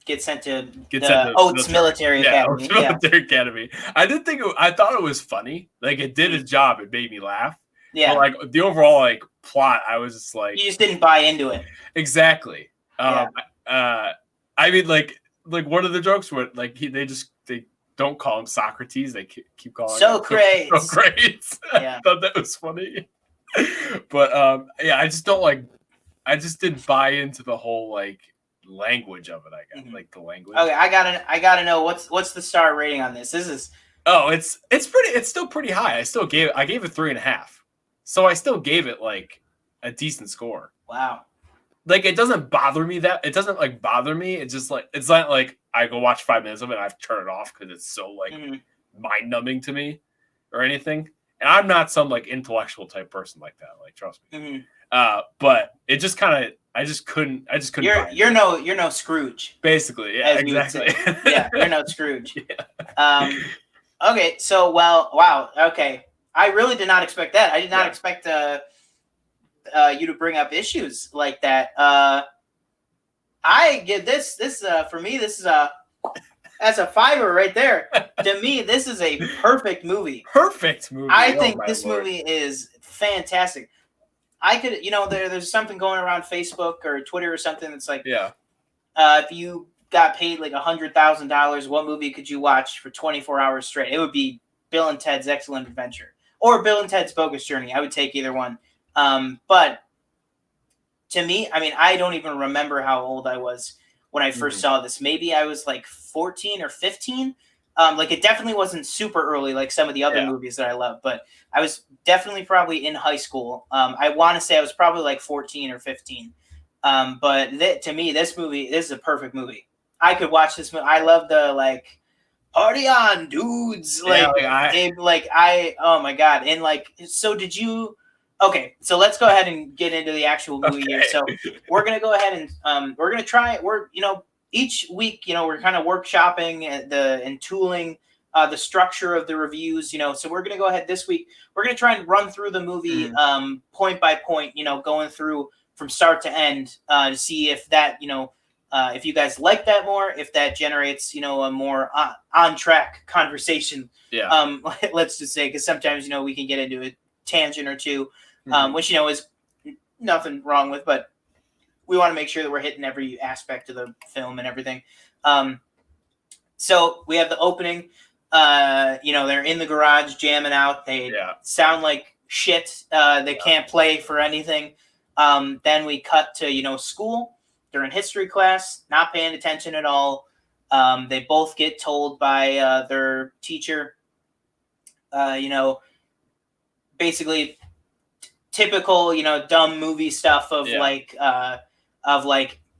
Get sent to the Oates Military Academy. Oates Military Academy. I thought it was funny. Like, it did its job. It made me laugh. Yeah. But, like, the overall like plot, I was just like, You just didn't buy into it. exactly. Yeah. I mean, like one of the jokes were like they don't call him Socrates. They keep calling him Socrates. Socrates. Yeah. I thought that was funny. But I just don't like. I just didn't buy into the whole like language of it. I guess like the language. Okay, I gotta know what's the star rating on this. This is it's still pretty high. I gave it 3.5. So I still gave it like a decent score. wow. Like, it doesn't bother me It's just like, it's not like I go watch 5 minutes of it and I have to turn it off because it's so like mind numbing to me or anything. And I'm not some like intellectual type person like that. Like, trust me. But it just kind of, I just couldn't. You're no Scrooge. Basically, yeah, exactly. Yeah, you're no Scrooge. Yeah. Okay, so wow. Okay, I really did not expect that. I did not expect you to bring up issues like that. I give this for me. This is that's a 5 right there. To me, this is a perfect movie. Perfect movie. I think this movie is fantastic. I could, there's something going around Facebook or Twitter or something that's like, if you got paid like $100,000, what movie could you watch for 24 hours straight? It would be Bill and Ted's Excellent Adventure or Bill and Ted's Bogus Journey. I would take either one. But to me, I mean, I don't even remember how old I was when I first saw this. Maybe I was like 14 or 15. Like, it definitely wasn't super early like some of the other movies that I love, but I was definitely probably in high school. I want to say I was probably like 14 or 15. But to me, this is a perfect movie. I could watch this movie. I love the like party on, dudes. Like, oh my God. And like, so did you? Okay, so let's go ahead and get into the actual movie here. So we're gonna go ahead and we're gonna try. Each week, we're kind of workshopping and tooling the structure of the reviews. So we're gonna go ahead this week. We're gonna try and run through the movie point by point. Going through from start to end to see if that if you guys like that more, if that generates a more on track conversation. Yeah. Let's just say, because sometimes we can get into a tangent or two. Which is nothing wrong with, but we want to make sure that we're hitting every aspect of the film and everything. So we have the opening. They're in the garage jamming out. They sound like shit. They can't play for anything. Then we cut to school. They're in history class, not paying attention at all. They both get told by their teacher. Basically typical, dumb movie stuff of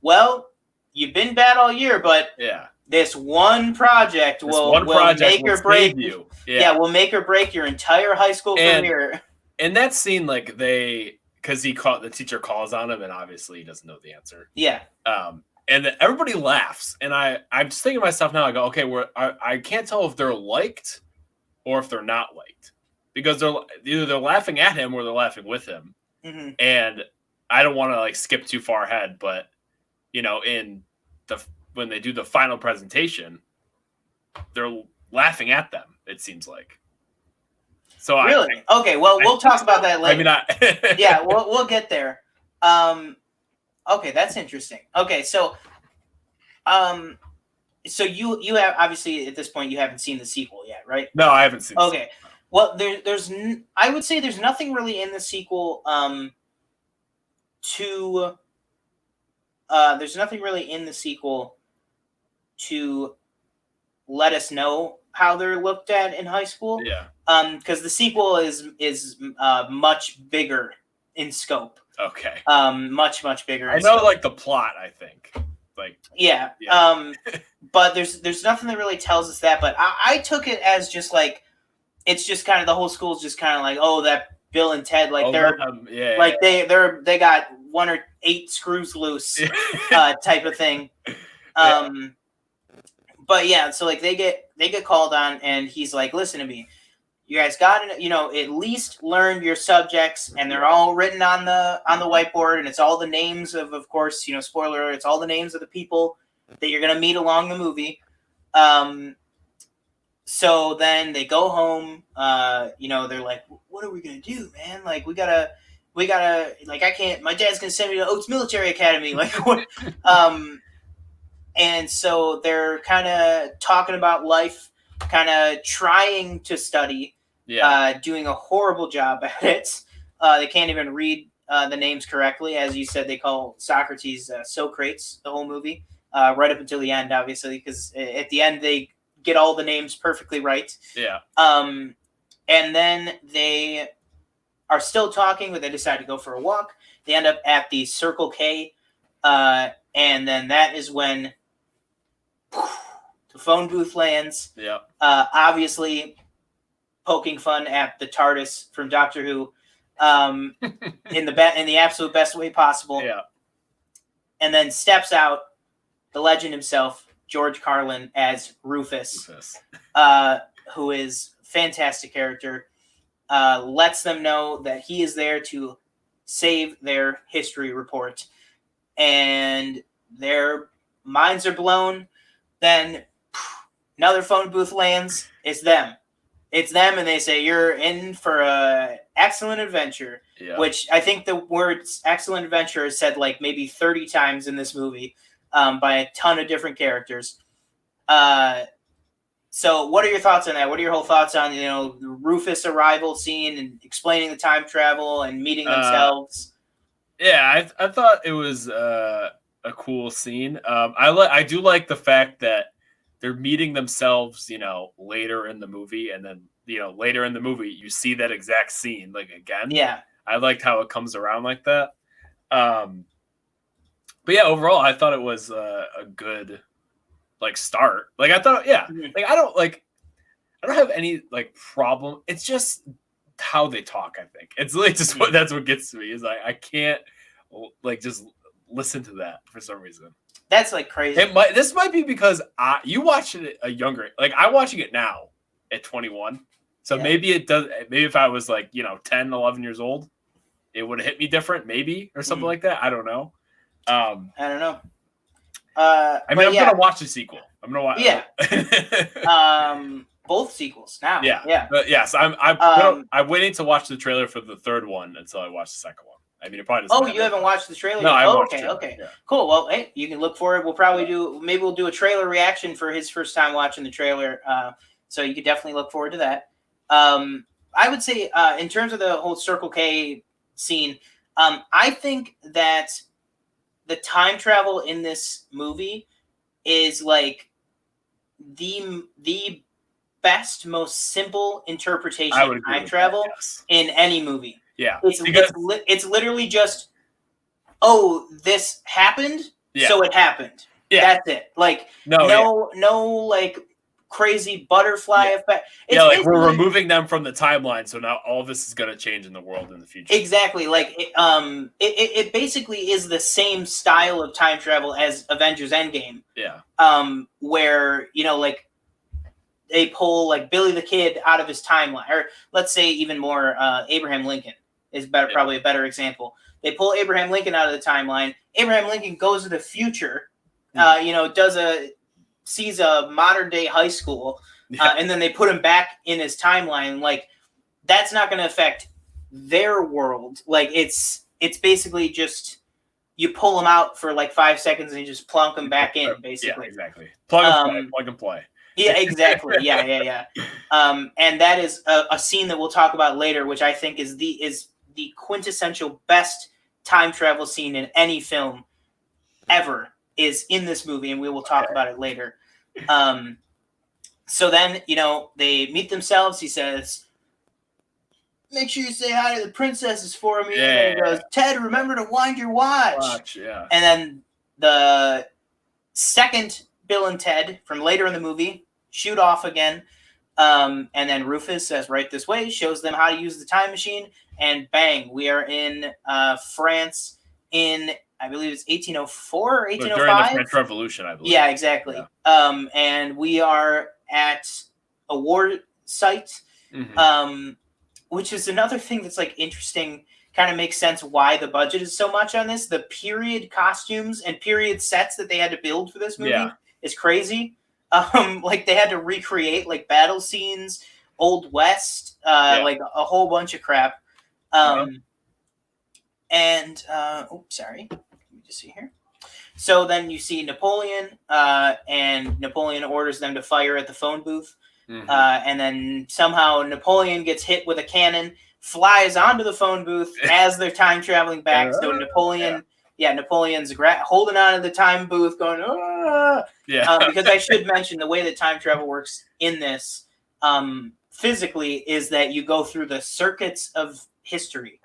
well, you've been bad all year, but this one project will make or break you. Will make or break your entire high school career. And that scene, like because the teacher calls on him, and obviously he doesn't know the answer. Yeah. And everybody laughs, and I'm just thinking to myself now. I go, okay, I can't tell if they're liked or if they're not liked. Because they're laughing at him or they're laughing with him, and I don't want to like skip too far ahead, but when they do the final presentation, they're laughing at them. It seems like. So really? Okay. Well, we'll talk about that later. Maybe not. Yeah, we'll get there. Okay, that's interesting. Okay, so you have obviously at this point you haven't seen the sequel yet, right? No, I haven't seen. Okay. Well, I would say there's nothing really in the sequel to there's nothing really in the sequel to let us know how they're looked at in high school. Yeah. Because the sequel is much bigger in scope. Okay. Much bigger. I know, like the plot. I think, like, yeah. Yeah. But there's nothing that really tells us that. But I took it as just like it's just kind of the whole school's just kind of like, oh, that Bill and Ted, like they're like they got 1 or 8 screws loose type of thing. But yeah, so like they get called on, and he's like, listen to me, you guys got to, at least learn your subjects, and they're all written on the whiteboard, and it's all the names of course, spoiler alert, it's all the names of the people that you're gonna meet along the movie. So then they go home. They're like, what are we gonna do, man? Like we gotta like I can't. My dad's gonna send me to Oates Military Academy. Like what? And so they're kind of talking about life, kind of trying to study, doing a horrible job at it. They can't even read the names correctly. As you said, they call Socrates Socrates the whole movie, right up until the end, obviously, because at the end they get all the names perfectly right. Yeah. And then they are still talking, but they decide to go for a walk. They end up at the Circle K, and then that is when the phone booth lands. Yeah. Obviously, poking fun at the TARDIS from Doctor Who, in the absolute best way possible. Yeah. And then steps out the legend himself, George Carlin, as Rufus. Who is a fantastic character. Lets them know that he is there to save their history report, and their minds are blown. Then another phone booth lands. It's them, and they say, you're in for a excellent adventure. Yeah. Which I think the words excellent adventure is said like maybe 30 times in this movie, by a ton of different characters. So what are your thoughts on that? What are your whole thoughts on, the Rufus arrival scene and explaining the time travel and meeting themselves? Yeah, I thought it was a cool scene. I do like the fact that they're meeting themselves, later in the movie, and then, later in the movie you see that exact scene like again. Yeah. I liked how it comes around like that. But yeah, overall I thought it was a good start. Like I thought, yeah. Like I don't have any problem. It's just how they talk. I think it's like just that's what gets to me is I can't just listen to that for some reason. That's crazy. This might be because you watched it a younger. I'm watching it now at 21. So maybe it does. Maybe if I was 10, 11 years old, it would have hit me different. Maybe or something like that. I don't know. I don't know. I'm gonna watch the sequel. I'm gonna watch. Yeah. Both sequels now. Yeah. Yeah. But yes, I'm waiting to watch the trailer for the third one until I watch the second one. I mean, it probably doesn't. Oh, you haven't watched the trailer? No, I watched okay, it. okay, yeah. Cool. Well, hey, you can look forward. We'll probably we'll do a trailer reaction for his first time watching the trailer. So you could definitely look forward to that. I would say, in terms of the whole Circle K scene, I think that the time travel in this movie is the best, most simple interpretation of time travel in any movie. Yeah, it's literally just, oh, this happened, so it happened. Yeah. That's it. No crazy butterfly effect. We're removing them from the timeline, so now all this is going to change in the world in the future. Exactly. It basically is the same style of time travel as Avengers Endgame. Yeah. Where they pull Billy the Kid out of his timeline, or let's say even more, Abraham Lincoln is probably a better example. They pull Abraham Lincoln out of the timeline. Abraham Lincoln goes to the future, sees a modern day high school, and then they put him back in his timeline. That's not going to affect their world. It's basically just you pull them out for 5 seconds and you just plunk them back in, basically. Yeah, exactly. Plug and play. Yeah, exactly. Yeah. And that is a scene that we'll talk about later, which I think is the quintessential best time travel scene in any film, ever is in this movie, and we will talk about it later. So then, they meet themselves. He says, make sure you say hi to the princesses for me. Yeah. And he goes, Ted, remember to wind your watch. Yeah. And then the second Bill and Ted from later in the movie shoot off again. And then Rufus says, right this way, shows them how to use the time machine. And bang, we are in France in, I believe it's 1804 or 1805. During the French Revolution, I believe. Yeah, exactly. Yeah. And we are at a war site, which is another thing that's like interesting, kind of makes sense why the budget is so much on this. The period costumes and period sets that they had to build for this movie is crazy. Like they had to recreate like battle scenes, Old West, like a whole bunch of crap. And sorry, let me just see here. So then you see Napoleon, and Napoleon orders them to fire at the phone booth. And then somehow Napoleon gets hit with a cannon, flies onto the phone booth as they're time traveling back. So Napoleon's holding on to the time booth, going, ah! Because I should mention the way that time travel works in this physically is that you go through the circuits of history,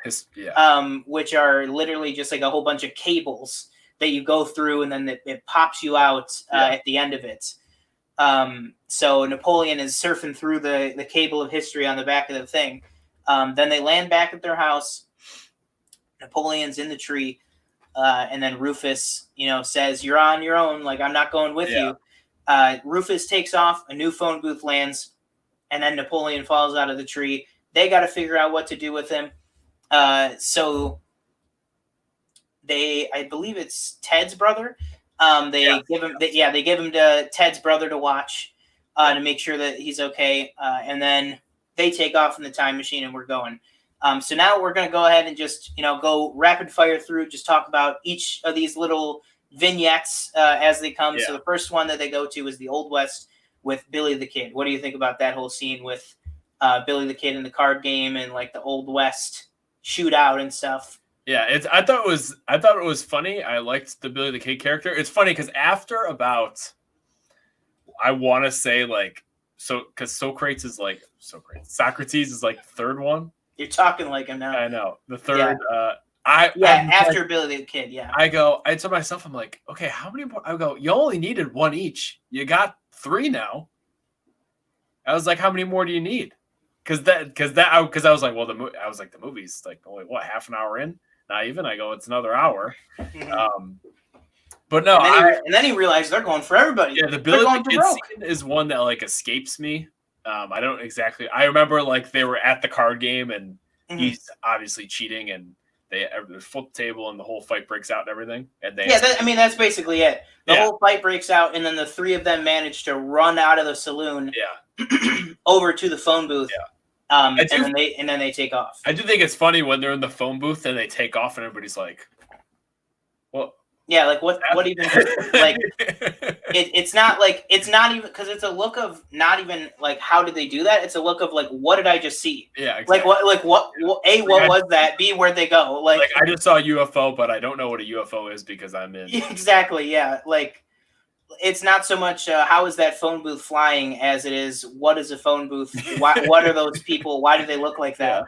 which are literally just like a whole bunch of cables that you go through, and then it pops you out at the end of it. So Napoleon is surfing through the cable of history on the back of the thing. Then they land back at their house. Napoleon's in the tree. And then Rufus, says, you're on your own. Like, I'm not going with you. Rufus takes off. A new phone booth lands. And then Napoleon falls out of the tree. They got to figure out what to do with him. So I believe it's Ted's brother. They give him to Ted's brother to watch, to make sure that he's okay. And then they take off in the time machine, and we're going. So now we're going to go ahead and just, go rapid fire through, just talk about each of these little vignettes as they come. So the first one that they go to is the Old West with Billy the Kid. What do you think about that whole scene with Billy the Kid in the card game and like the Old West shootout and stuff? Yeah, I thought it was funny. I liked the Billy the Kid character. It's funny because after about, I want to say like, because Socrates is like Socrates is like the third one. You're talking like him now. I know the third. After Billy the Kid. Yeah. I told myself, I'm like, okay, how many more? I go, you only needed one each. You got 3 now. I was like, how many more do you need? Because I was like, well, the movie's like only half an hour in. Not even. I go, it's another hour. But no, and then he realized they're going for everybody. Yeah, the Billy the Kid scene is one that like escapes me. I don't exactly. I remember like they were at the card game and he's obviously cheating, and they flip the table and the whole fight breaks out and everything. And that's basically it. The whole fight breaks out, and then the 3 of them manage to run out of the saloon, over to the phone booth. Yeah. And then they take off. I do think it's funny when they're in the phone booth and they take off and everybody's like, "Well, yeah, like what even like it's not even because it's a look of not even like how did they do that? It's a look of like what did I just see? Yeah, exactly. what was that? B, where'd they go? Like I just saw a UFO, but I don't know what a UFO is because I'm in. Exactly. Yeah, like. It's not so much how is that phone booth flying as it is what is a phone booth? What are those people? Why do they look like that?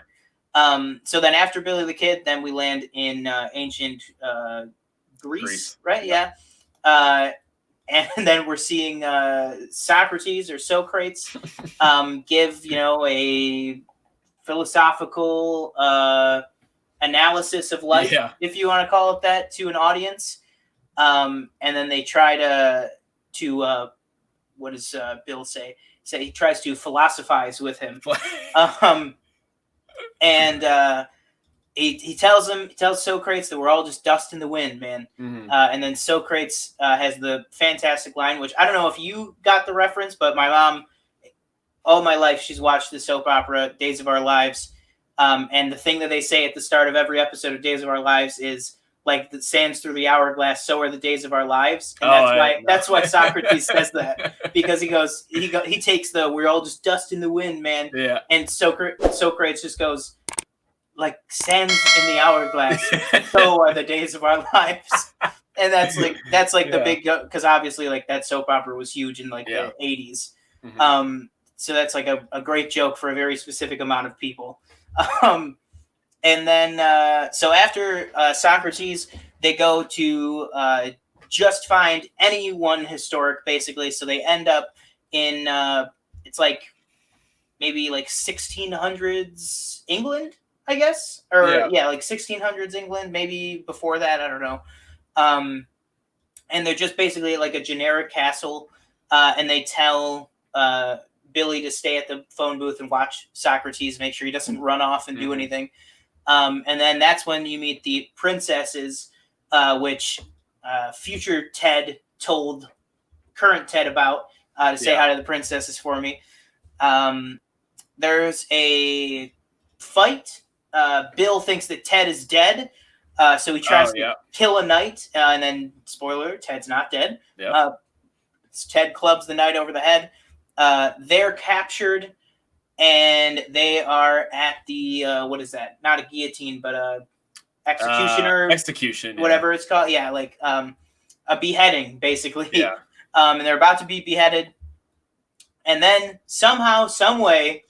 Yeah. So then after Billy the Kid, then we land in ancient Greece, right? Yeah. And then we're seeing Socrates or Socrates give a philosophical analysis of life, if you want to call it that, to an audience. And then they try to what does Bill say? He tries to philosophize with him. And he tells Socrates that we're all just dust in the wind, man. And then Socrates has the fantastic line, which I don't know if you got the reference, but my mom, all my life, she's watched the soap opera Days of Our Lives. And the thing that they say at the start of every episode of Days of Our Lives is, like the sands through the hourglass, so are the days of our lives. And that's why Socrates says that, because he takes the we're all just dust in the wind, man. Yeah. And Socrates just goes like sands in the hourglass, so are the days of our lives. And that's like the Yeah. big, because obviously like that soap opera was huge in like Yeah. the 80s. Mhm. So that's like a great joke for a very specific amount of people. And then so after Socrates, they go to just find anyone historic, basically. So they end up in it's like maybe like 1600s England, I guess, or Yeah. like 1600s England, maybe before that, I don't know. Um, and they're just basically like a generic castle, and they tell Billy to stay at the phone booth and watch Socrates, make sure he doesn't run off and do Mhm. anything. And then that's when you meet the princesses, which future Ted told current Ted about, to say Yeah. hi to the princesses for me. There's a fight. Bill thinks that Ted is dead, so he tries Oh, to yeah. kill a knight, and then, spoiler, Ted's not dead. Yeah. Ted clubs the knight over the head. They're captured, and they are at the what is that? Not a guillotine, but a executioner, Execution. whatever it's called. Yeah, like a beheading, basically. Yeah. And they're about to be beheaded, and then somehow, some way,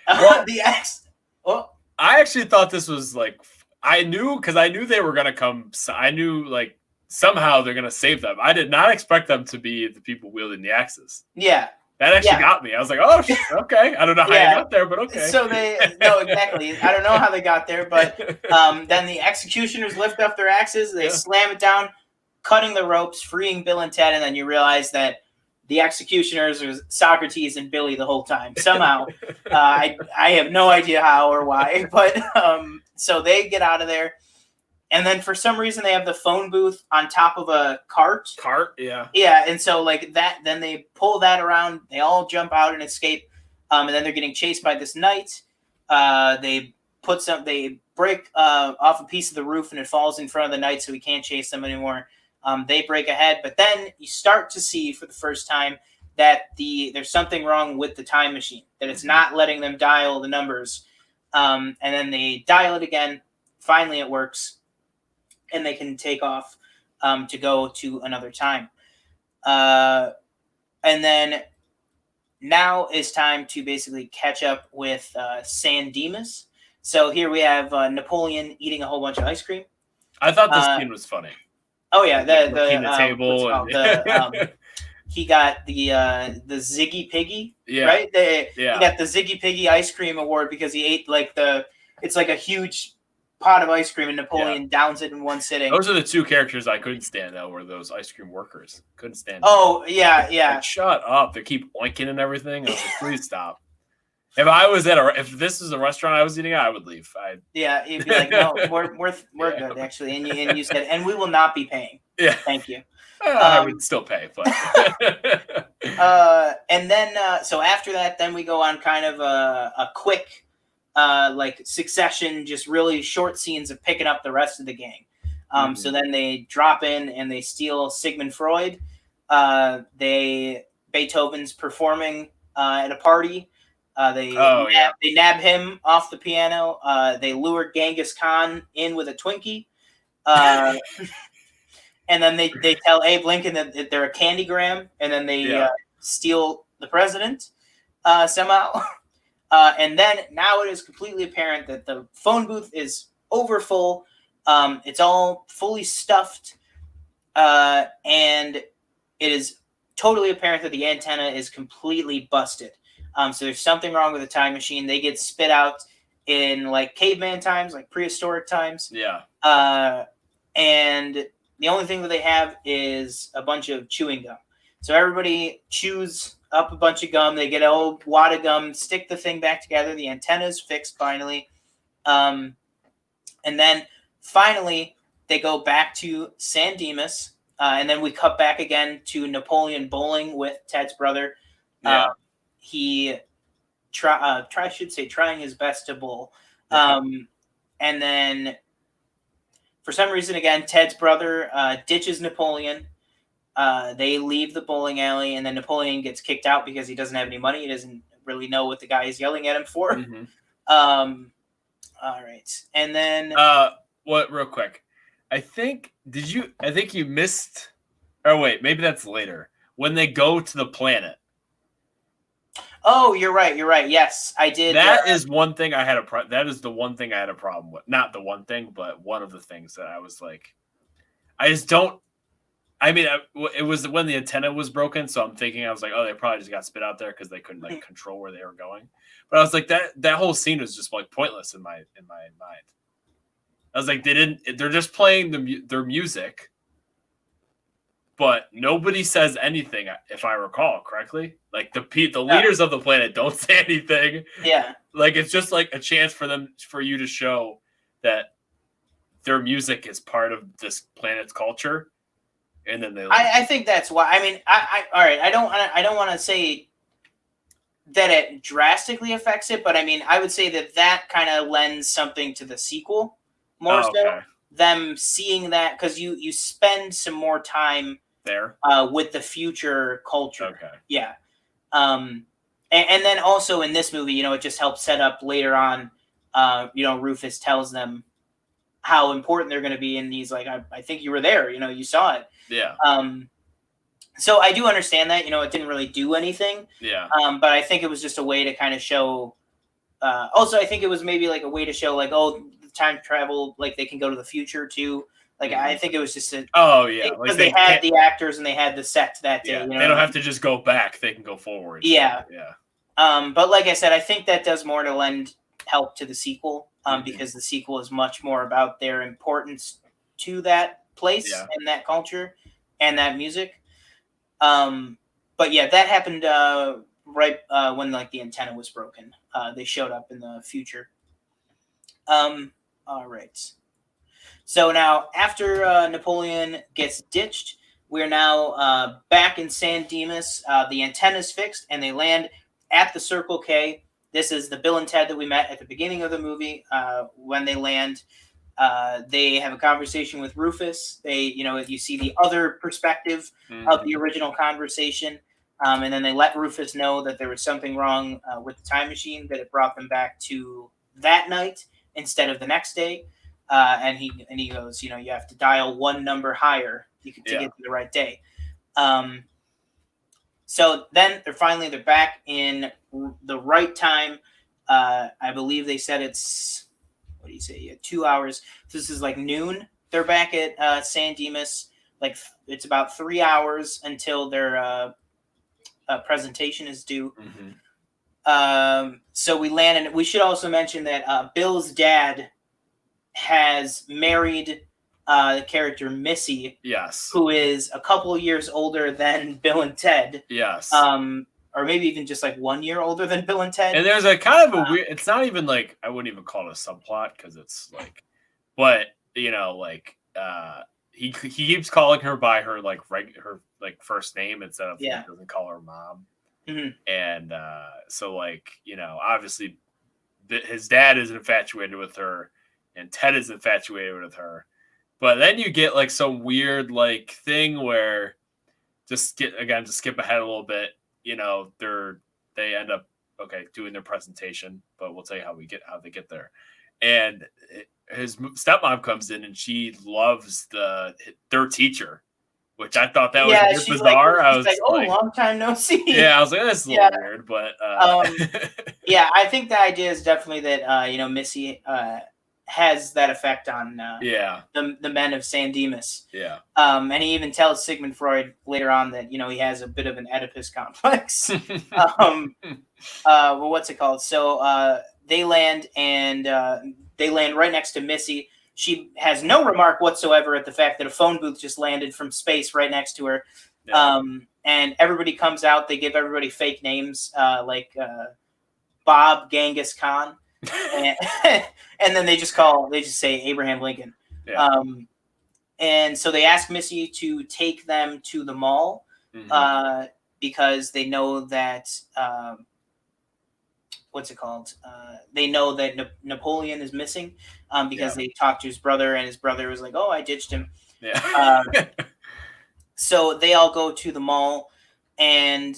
Well, the ex. Oh, I actually thought this was like I knew they were gonna come. I knew like somehow they're gonna save them. I did not expect them to be the people wielding the axes. yeah. That actually got me. I was like, oh, okay. I don't know how Yeah. you got there, but okay. So exactly. I don't know how they got there, but then the executioners lift up their axes, they slam it down, cutting the ropes, freeing Bill and Ted, and then you realize that the executioners are Socrates and Billy the whole time. Somehow. I have no idea how or why, but so they get out of there. And then for some reason they have the phone booth on top of a cart. Yeah. Yeah, and so like that, then they pull that around. They all jump out and escape, and then they're getting chased by this knight. They break off a piece of the roof, and it falls in front of the knight, so he can't chase them anymore. They break ahead, but then you start to see for the first time that there's something wrong with the time machine, that it's not letting them dial the numbers. And then they dial it again. Finally, it works, and they can take off to go to another time. And then now is time to basically catch up with San Dimas. So here we have Napoleon eating a whole bunch of ice cream. I thought this scene was funny. Oh yeah, the table. he got the Ziggy Piggy, Yeah. right? He Yeah. got the Ziggy Piggy ice cream award because he ate like it's like a huge pot of ice cream, and Napoleon downs it in one sitting. Those are the two characters I couldn't stand, though, were those ice cream workers. Couldn't stand Oh yeah. Like, shut up. They keep oinking and everything. I was like, please stop. If this is a restaurant I was eating at, I would leave. Yeah, you'd be like, no, we're good actually, and you said, and we will not be paying. Yeah, thank you. I would still pay, but and then so after that, then we go on kind of a quick like succession, just really short scenes of picking up the rest of the gang. So then they drop in and they steal Sigmund Freud. Beethoven's performing at a party. They nab him off the piano. They lure Genghis Khan in with a Twinkie. And then they tell Abe Lincoln that they're a candygram, and then they steal the president somehow. And then now it is completely apparent that the phone booth is over full. It's all fully stuffed, and it is totally apparent that the antenna is completely busted. So there's something wrong with the time machine. They get spit out in like caveman times, like prehistoric times. Yeah. And the only thing that they have is a bunch of chewing gum. So everybody chews up a bunch of gum. They get a whole wad of gum, stick the thing back together. The antenna is fixed finally. And then finally they go back to San Dimas. And then we cut back again to Napoleon bowling with Ted's brother. Yeah. He trying his best to bowl. And then for some reason, again, Ted's brother ditches Napoleon. They leave the bowling alley, and then Napoleon gets kicked out because he doesn't have any money. He doesn't really know what the guy is yelling at him for. Mm-hmm. All right. And then real quick. I think you missed. Oh wait, maybe that's later when they go to the planet. Oh, you're right. Yes, I did. That is one thing I had that is the one thing I had a problem with. Not the one thing, but one of the things that I was like, I just don't. I mean, it was when the antenna was broken, so I'm thinking I was like, oh, they probably just got spit out there because they couldn't like control where they were going. But I was like, that whole scene was just like pointless in my mind. I was like, they're just playing their music, but nobody says anything, if I recall correctly. Like the leaders of the planet don't say anything. Yeah. Like it's just like a chance for you to show that their music is part of this planet's culture, and then they. I think that's why. I mean, all right. I don't want to say that it drastically affects it, but I mean, I would say that kind of lends something to the sequel more so. Them seeing that because you spend some more time there with the future culture. Okay. Yeah. And then also in this movie, it just helps set up later on. Rufus tells them how important they're going to be, and he's like, I think you were there. You saw it. Yeah. So I do understand that. It didn't really do anything. Yeah. But I think it was just a way to kind of show. Also, I think it was maybe like a way to show, like, oh, time travel, like they can go to the future too. Like I think it was just because they had the actors and they had the set that day. Yeah, they don't have to just go back; they can go forward. Yeah, so, yeah. But like I said, I think that does more to lend help to the sequel, because the sequel is much more about their importance to that place and that culture and that music. But yeah, that happened right when like the antenna was broken. They showed up in the future. All right. So now, after Napoleon gets ditched, we're now back in San Dimas. The antenna's fixed, and they land at the Circle K. This is the Bill and Ted that we met at the beginning of the movie. When they land, they have a conversation with Rufus. You see the other perspective of the original conversation, and then they let Rufus know that there was something wrong with the time machine, that it brought them back to that night instead of the next day. And he goes, you have to dial one number higher to get to the right day. So then they're back in the right time. I believe they said it's, 2 hours. This is like noon. They're back at San Dimas. Like it's about 3 hours until their presentation is due. So we land, and we should also mention that Bill's dad has married the character Missy, who is a couple of years older than Bill and Ted, or maybe even just like 1 year older than Bill and Ted. And there's a kind of a weird. It's not even like, I wouldn't even call it a subplot because it's like, but he keeps calling her by her her first name instead of doesn't call her mom. And so obviously his dad is infatuated with her. And Ted is infatuated with her. But then you get like some weird thing where to skip ahead a little bit, they end up doing their presentation, but we'll tell you how they get there. And his stepmom comes in and she loves their teacher, which I thought that was bizarre. I was like, oh, long time no see. Yeah, I was like, that's a little weird, but yeah, I think the idea is definitely that Missy has that effect on the men of San Dimas. Yeah. And he even tells Sigmund Freud later on that, he has a bit of an Oedipus complex. Well, what's it called? So they land, and they land right next to Missy. She has no remark whatsoever at the fact that a phone booth just landed from space right next to her. Yeah. And everybody comes out. They give everybody fake names, like Bob Genghis Khan. And then they just say Abraham Lincoln. Yeah. And so they ask Missy to take them to the mall, because they know that what's it called? They know that Napoleon is missing, because they talked to his brother, and his brother was like, "Oh, I ditched him." Yeah. So they all go to the mall, and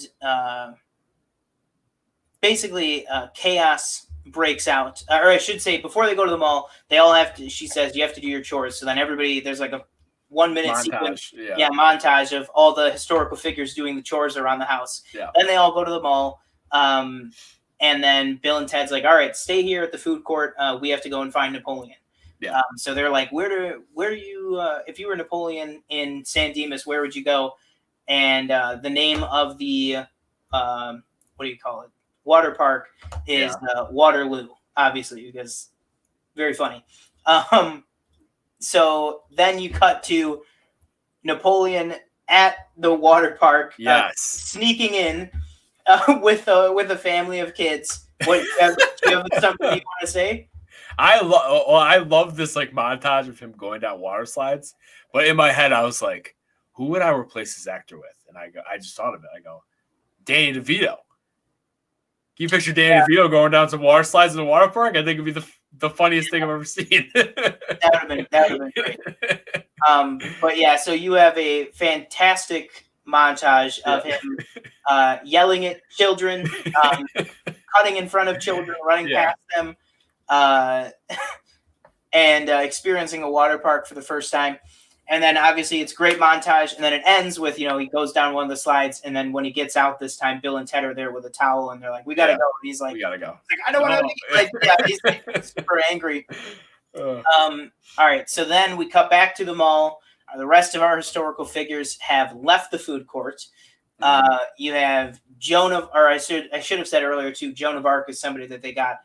basically chaos breaks out, or I should say, before they go to the mall, they all have to. She says you have to do your chores. So then everybody, there's like a 1 minute sequence, montage of all the historical figures doing the chores around the house. Yeah. Then they all go to the mall, and then Bill and Ted's like, all right, stay here at the food court. We have to go and find Napoleon. Yeah. So they're like, where do you if you were Napoleon in San Dimas, where would you go? And the name of the what do you call it? Water park is Waterloo, obviously, because very funny. So then you cut to Napoleon at the water park, sneaking in with a family of kids. What do you have something you want to say? I love this like montage of him going down water slides, but in my head I was like, who would I replace this actor with? And I just thought of it. I go, Danny DeVito. Can you picture Danny DeVito going down some water slides in the water park? I think it'd be the funniest thing I've ever seen. That would have been great. But yeah, so you have a fantastic montage of him yelling at children, cutting in front of children, running past them, and experiencing a water park for the first time. And then obviously it's a great montage, and then it ends with, he goes down one of the slides, and then when he gets out this time, Bill and Ted are there with a towel, and they're like, we gotta go. And he's like, we gotta go. He's like, I don't want to he's like super angry. All right, so then we cut back to the mall. The rest of our historical figures have left the food court. You have Joan of, or I should have said earlier too, Joan of Arc is somebody that they got.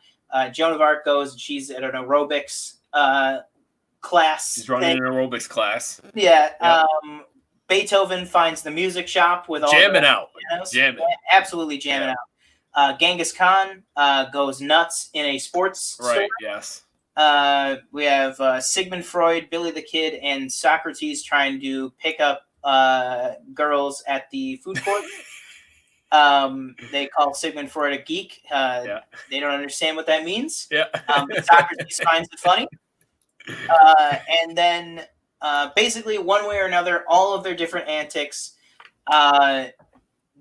Joan of Arc goes, and she's at an aerobics class. She's running an aerobics class. Yeah. Beethoven finds the music shop with all jamming the out. Jamming. Absolutely jamming out. Genghis Khan goes nuts in a sports store. Yes. We have Sigmund Freud, Billy the Kid, and Socrates trying to pick up girls at the food court. They call Sigmund Freud a geek. They don't understand what that means. Socrates finds it funny. And then basically one way or another, all of their different antics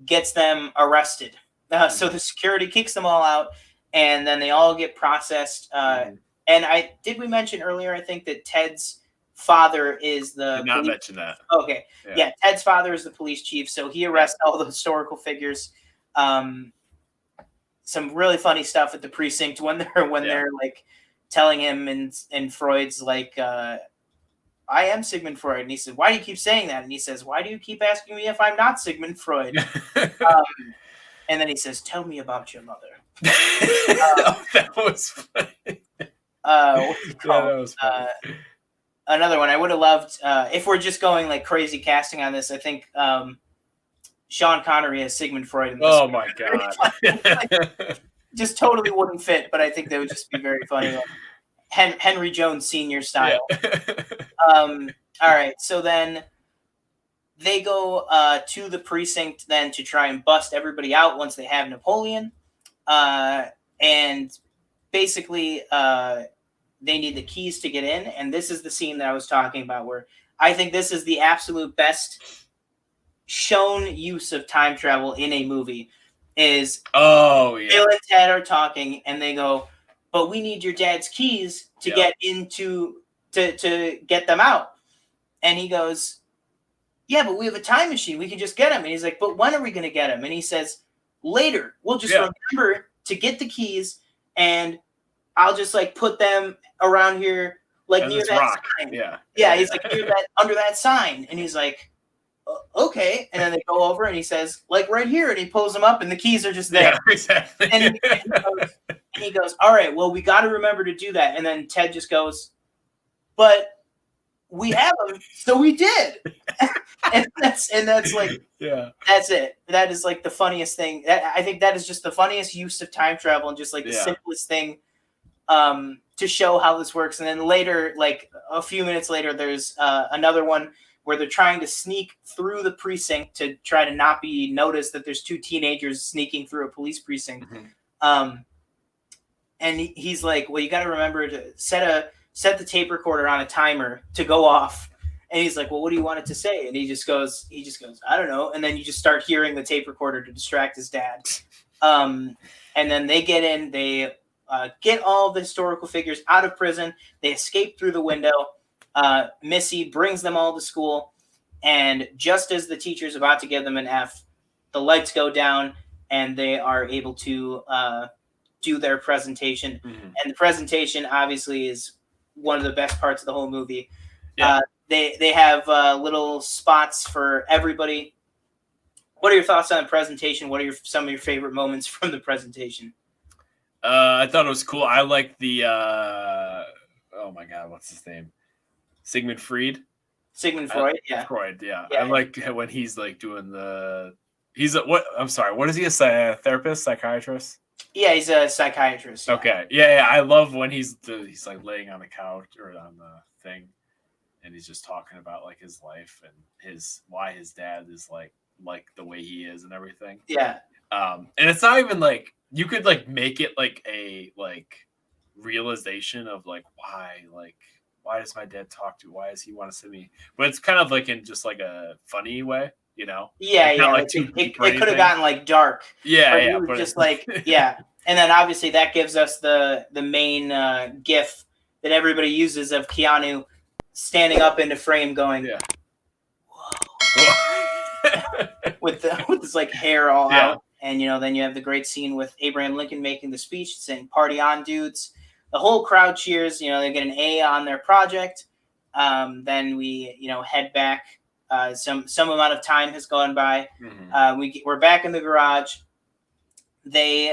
gets them arrested. So the security kicks them all out, and then they all get processed. And did we mention earlier, I think, that Ted's father is the did not mention that. Okay. Yeah, Ted's father is the police chief, so he arrests all the historical figures. Some really funny stuff at the precinct when they're like telling him, and Freud's like, I am Sigmund Freud. And he said, why do you keep saying that? And he says, why do you keep asking me if I'm not Sigmund Freud? And then he says, tell me about your mother. That was funny. That was funny. Another one I would have loved, if we're just going like crazy casting on this, I think Sean Connery as Sigmund Freud in this. Oh my God. Just totally wouldn't fit, but I think that would just be very funny. Henry Jones Sr. style. All right, so then they go to the precinct then to try and bust everybody out once they have Napoleon. And basically they need the keys to get in. And this is the scene that I was talking about, where I think this is the absolute best shown use of time travel in a movie. Is Bill and Ted are talking, and they go, but we need your dad's keys to get into to get them out. And he goes, yeah, but we have a time machine. We can just get them. And he's like, but when are we going to get them? And he says, later. We'll just remember to get the keys, and I'll just like put them around here, like near that sign. Yeah. He's like, near that, under that sign. And he's like, okay. And then they go over, and he says, like right here, and he pulls them up, and the keys are just there. Yeah, exactly. And he goes, all right, well, we got to remember to do that. And then Ted just goes, but we have them, so we did. and that's like, that's it. That is like the funniest thing. I think that is just the funniest use of time travel, and just like the simplest thing to show how this works. And then later, like a few minutes later, there's another one where they're trying to sneak through the precinct to try to not be noticed that there's two teenagers sneaking through a police precinct. And he's like, well, you got to remember to set the tape recorder on a timer to go off. And he's like, well, what do you want it to say? And he just goes, I don't know. And then you just start hearing the tape recorder to distract his dad. And then they get in, they get all the historical figures out of prison. They escape through the window. Missy brings them all to school, and just as the teacher's about to give them an F, the lights go down, and they are able to do their presentation. Mm-hmm. And the presentation obviously is one of the best parts of the whole movie. Yeah. They have little spots for everybody. What are your thoughts on the presentation? What are some of your favorite moments from the presentation? I thought it was cool. I like the oh my god, what's his name? Sigmund Freud. Sigmund Freud, yeah. Freud, yeah. Yeah. I like when he's like doing what? I'm sorry. What is he? A therapist, psychiatrist? Yeah, he's a psychiatrist. Yeah. Okay. Yeah. I love when he's like laying on the couch or on the thing, and he's just talking about like his life and why his dad is like the way he is and everything. Yeah. And it's not even like you could like make it like a realization of like why does my dad talk to? Why does he want to see me? But it's kind of like in just like a funny way, you know? Yeah, It's not, yeah. like, too It deep could or have anything. gotten like dark. Yeah, But yeah. he was But just it's like, yeah. And then obviously that gives us the main GIF that everybody uses of Keanu standing up into frame, going, Yeah. "Whoa," with his like hair all Yeah. out. And then you have the great scene with Abraham Lincoln making the speech, saying "Party on, dudes." The whole crowd cheers. They get an A on their project. Then we head back. Some amount of time has gone by. Mhm. We're back in the garage. They,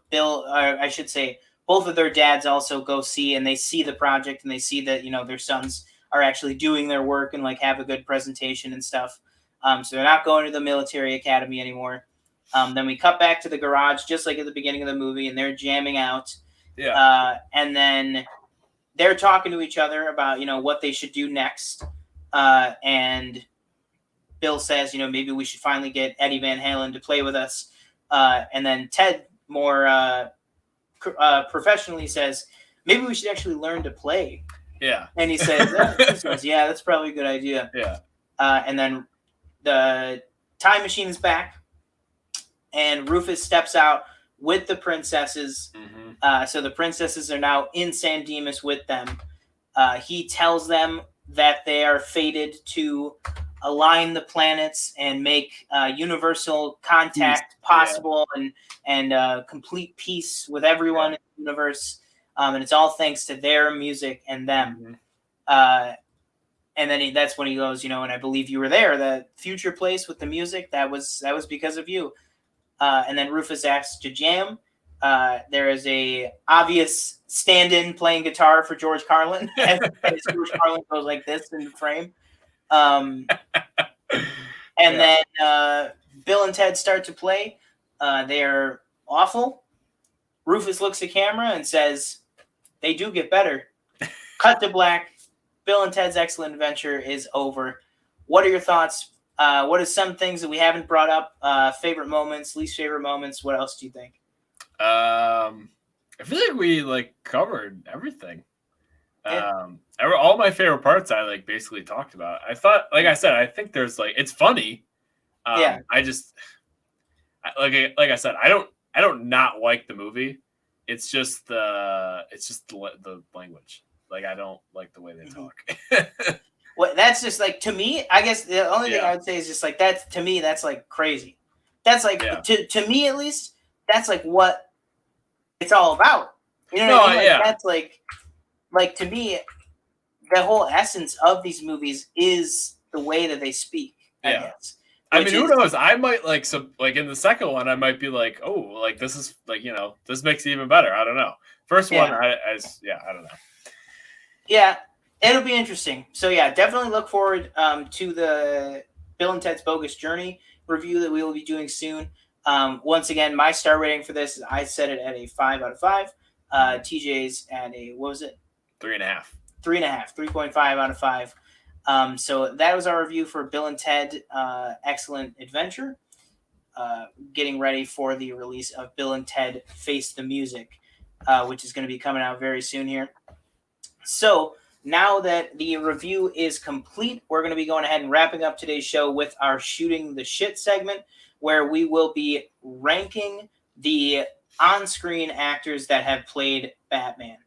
Bill, or I should say, both of their dads also go see, and they see the project, and they see that their sons are actually doing their work and like have a good presentation and stuff. So they're not going to the military academy anymore. Then we cut back to the garage, just like at the beginning of the movie, and they're jamming out. Yeah. And then they're talking to each other about what they should do next. And Bill says, maybe we should finally get Eddie Van Halen to play with us. And then Ted more professionally says, maybe we should actually learn to play. Yeah. And he says, yeah, that's probably a good idea. Yeah. And then the time machine is back, and Rufus steps out with the princesses. Mm-hmm. So the princesses are now in San Dimas with them. He tells them that they are fated to align the planets and make universal contact possible, and complete peace with everyone in the universe. And it's all thanks to their music and them. Mm-hmm. And then that's when he goes, and I believe you were there. The future place with the music, that was because of you. And then Rufus asks to jam. There is a obvious stand-in playing guitar for George Carlin, as George Carlin goes like this in the frame. And then Bill and Ted start to play. They're awful. Rufus looks at camera and says, "They do get better." Cut to black. Bill and Ted's Excellent Adventure is over. What are your thoughts? What are some things that we haven't brought up? Favorite moments, least favorite moments? What else do you think? I feel like we covered everything. Yeah. All my favorite parts I basically talked about. I thought, like I said, I think there's it's funny. Yeah. I just like I said, I don't not like the movie. It's just the language. I don't like the way they talk. Well, that's just to me, I guess the only thing I would say is just that to me, that's crazy. That's to me at least, that's what it's all about. You know what I mean? That's to me, the whole essence of these movies is the way that they speak. I guess. I mean, who knows? I might in the second one, I might be oh, this is this makes it even better. I don't know. First one, I don't know. Yeah, it'll be interesting. So yeah, definitely look forward to the Bill and Ted's Bogus Journey review that we will be doing soon. Once again, my star rating for this, I set it at a 5 out of 5. TJ's at a, what was it? 3.5. 3.5 out of 5. So that was our review for Bill and Ted Excellent Adventure. Getting ready for the release of Bill and Ted Face the Music, which is going to be coming out very soon here. So now that the review is complete, we're going to be going ahead and wrapping up today's show with our Shooting the Shit segment, where we will be ranking the on-screen actors that have played Batman.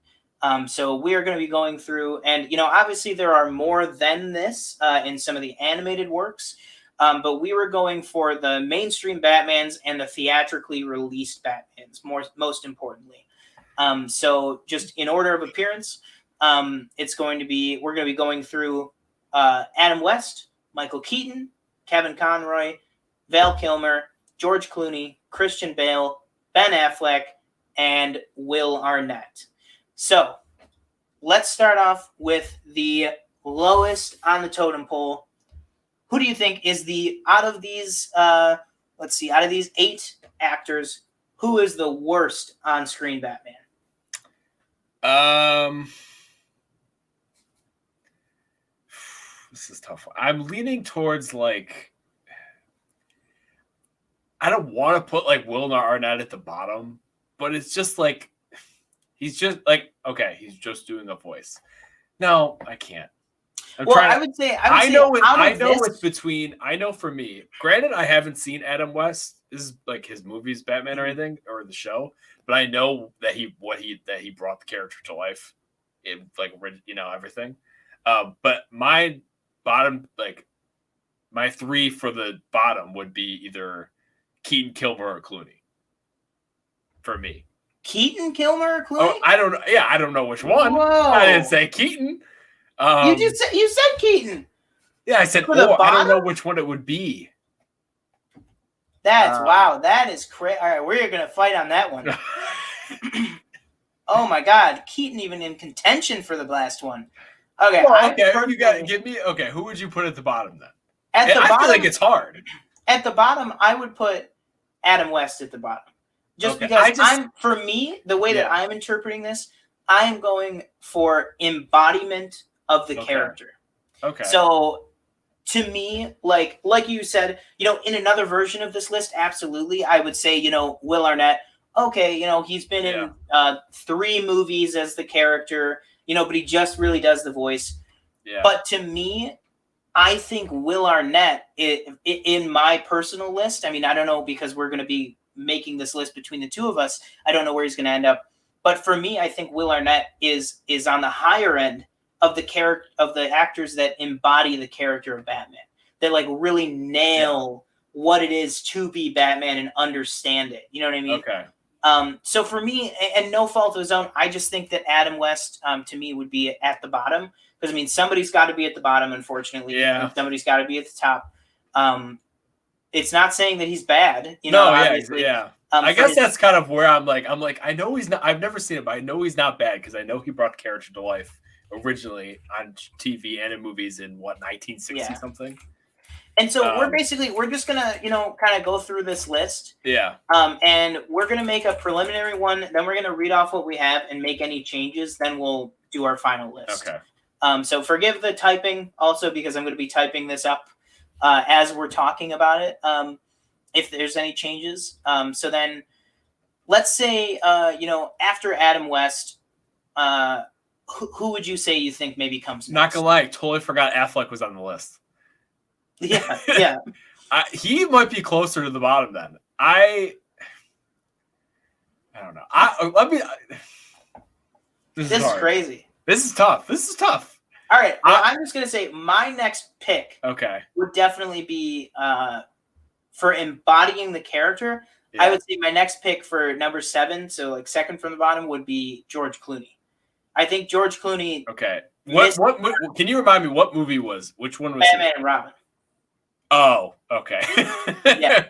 So we are going to be going through, and obviously there are more than this in some of the animated works, but we were going for the mainstream Batmans and the theatrically released Batmans, most importantly. So just in order of appearance, we're going to be going through Adam West, Michael Keaton, Kevin Conroy, Val Kilmer, George Clooney, Christian Bale, Ben Affleck, and Will Arnett. So let's start off with the lowest on the totem pole. Who do you think is out of these 8 actors, who is the worst on-screen Batman? This is tough. I'm leaning towards I don't want to put Will Arnett at the bottom, but it's just he's just okay, he's just doing a voice. No, I can't. I would say it's between. I know for me. Granted, I haven't seen Adam West his movies, Batman or anything, or the show, but I know that he brought the character to life in everything. But my bottom, my 3 for the bottom would be either Keaton, Kilmer, or Clooney. For me, Keaton, Kilmer, or Clooney? Oh, I don't know. Yeah, I don't know which one. Whoa. I didn't say Keaton. You said Keaton. Yeah, I said. I don't know which one it would be. That's wow. That is crazy. All right, we're gonna fight on that one. Oh my God, Keaton even in contention for the last one. Okay, you got to give me. Okay, who would you put at the bottom then? I feel like it's hard. At the bottom, I would put Adam West at the bottom, because for me, the way that I'm interpreting this, I am going for embodiment of the character. Okay. So to me, like you said, in another version of this list, absolutely, I would say, Will Arnett. Okay, he's been in 3 movies as the character, but he just really does the voice. Yeah. But to me, I think Will Arnett, in my personal list, I mean, I don't know, because we're going to be making this list between the two of us. I don't know where he's going to end up. But for me, I think Will Arnett is on the higher end of the actors that embody the character of Batman. That really nail what it is to be Batman and understand it. You know what I mean? Okay. So for me, and no fault of his own, I just think that Adam West, to me, would be at the bottom. Because, I mean, somebody's got to be at the bottom, unfortunately. Yeah. And somebody's got to be at the top. It's not saying that he's bad. Obviously. Yeah. I guess that's kind of where I'm like, I know he's not, I've never seen it, but I know he's not bad because I know he brought the character to life originally on TV and in movies in 1960 something. And so we're just gonna, kind of go through this list. Yeah. And we're gonna make a preliminary one. Then we're gonna read off what we have and make any changes. Then we'll do our final list. Okay. So forgive the typing also, because I'm going to be typing this up as we're talking about it. If there's any changes. So then let's say, after Adam West, who would you say you think maybe comes next? Not gonna lie, totally forgot Affleck was on the list. Yeah. He might be closer to the bottom then. I don't know. This is crazy. This is tough. All right. Well, I'm just going to say my next pick would definitely be for embodying the character. Yeah. I would say my next pick for number 7, so second from the bottom, would be George Clooney. I think George Clooney. Okay. What can you remind me what movie was? Which one was Batman and Robin. Oh, okay. Yeah.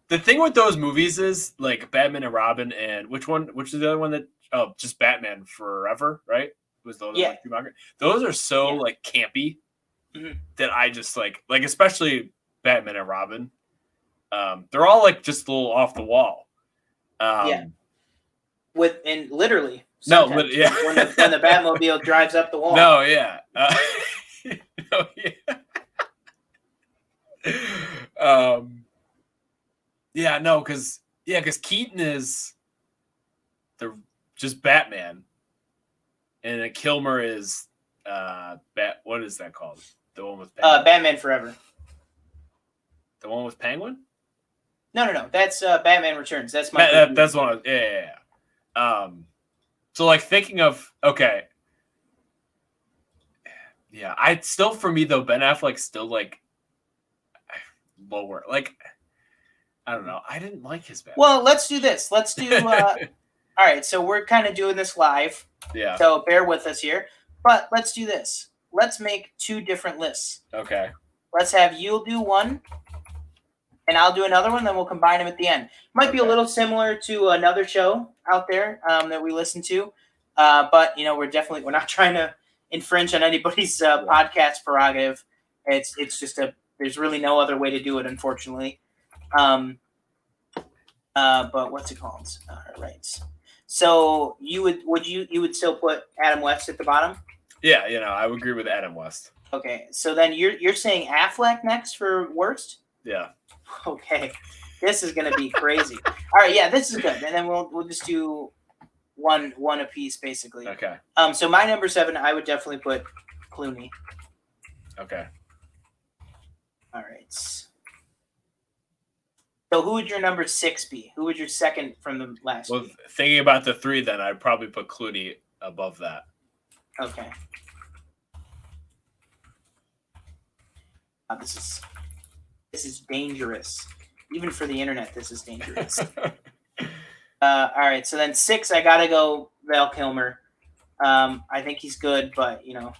The thing with those movies is Batman and Robin, and which is the other one that just Batman Forever, right? Was those those are so campy that I just especially Batman and Robin. They're all just a little off the wall. Literally. No, when the Batmobile drives up the wall. No, yeah. Because Keaton is just Batman. And a Kilmer is what is that called? The one with Penguin? Batman Forever. The one with Penguin? No. That's Batman Returns. That's my. That's one. Yeah. So like thinking of yeah, I still for me though Ben Affleck still like lower. Like I don't know. I didn't like his Batman. Well, let's do this. Let's do. All right, so we're kind of doing this live. Yeah. So bear with us here, but let's do this. Let's make 2 different lists. Okay. Let's have you do one, and I'll do another one. Then we'll combine them at the end. Might be a little similar to another show out there that we listen to, but we're not trying to infringe on anybody's podcast prerogative. It's just there's really no other way to do it, unfortunately. But what's it called? All right. So you would still put Adam West at the bottom? Yeah, I would agree with Adam West. Okay, so then you're saying Affleck next for worst? Yeah. Okay, this is gonna be crazy. All right, yeah, this is good, and then we'll just do one apiece basically. Okay. So my number 7, I would definitely put Clooney. Okay. All right. So who would your number 6 be? Who would your second from the last? Well, be? thinking about the 3, then I'd probably put Clooney above that. Okay. This is dangerous. Even for the internet, this is dangerous. All right, so then 6, I gotta go Val Kilmer. I think he's good, but I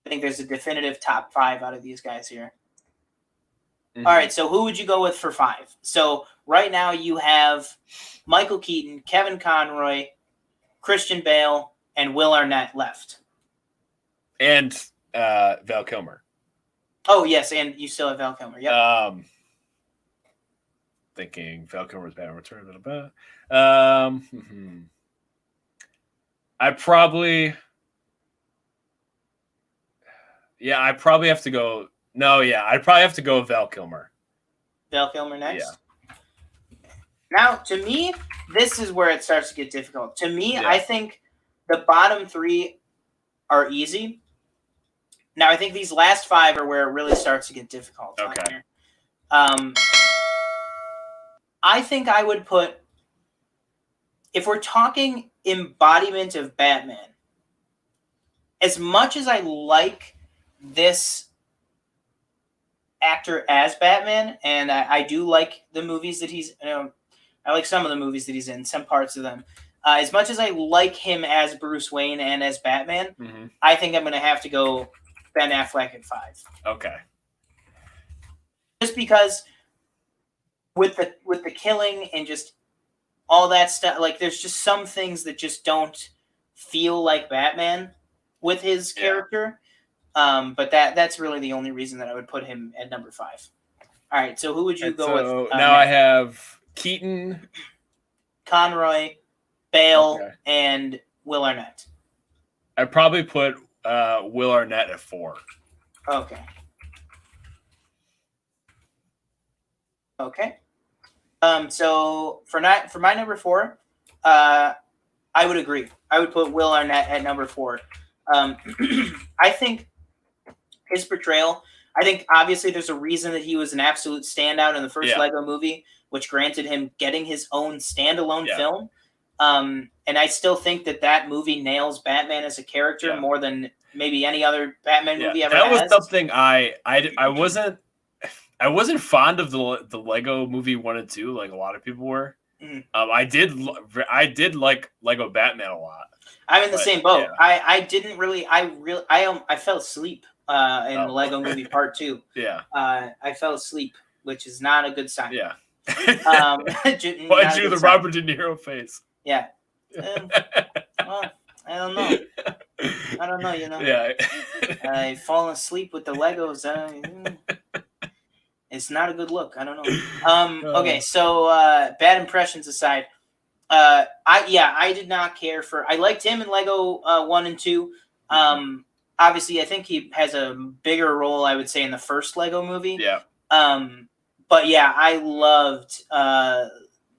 think there's a definitive top 5 out of these guys here. Mm-hmm. All right, so who would you go with for 5? So right now you have Michael Keaton, Kevin Conroy, Christian Bale, and Will Arnett left. And Val Kilmer. Oh, yes, and you still have Val Kilmer. Yep. Thinking Val Kilmer's Batman Returns. I probably have to go. No, yeah, I'd probably have to go with Val Kilmer. Val Kilmer next? Yeah. Now, to me, this is where it starts to get difficult. To me, I think the bottom 3 are easy. Now, I think these last 5 are where it really starts to get difficult. Okay. I think I would put, if we're talking embodiment of Batman, as much as I like this actor as Batman, and I do like the movies that he's, I like some of the movies that he's in, some parts of them. As much as I like him as Bruce Wayne and as Batman, I think I'm going to have to go Ben Affleck at 5. Okay. Just because with the killing and just all that stuff, like there's just some things that just don't feel like Batman with his character. But that's really the only reason that I would put him at number 5. All right, so who would you go with? Now I have Keaton, Conroy, Bale, and Will Arnett. I'd probably put Will Arnett at 4. Okay. So for my number 4, I would agree. I would put Will Arnett at number 4. I think his portrayal, I think obviously there's a reason that he was an absolute standout in the first Lego movie, which granted him getting his own standalone film. And I still think that movie nails Batman as a character more than maybe any other Batman movie ever That has. was something I wasn't fond of the Lego movie 1 and 2 like a lot of people were. Mm-hmm. I did like Lego Batman a lot. I'm in the same boat. Yeah. I fell asleep in the Lego movie Part 2. Yeah. I fell asleep, which is not a good sign. Yeah. Why'd you do the Robert De Niro face? Yeah. Well, I don't know. Yeah. I've fallen asleep with the Legos. It's not a good look. I don't know. Okay, so bad impressions aside, I did not care for. I liked him in Lego 1 and 2. Obviously, I think he has a bigger role, I would say, in the first Lego movie. Yeah. But yeah, I loved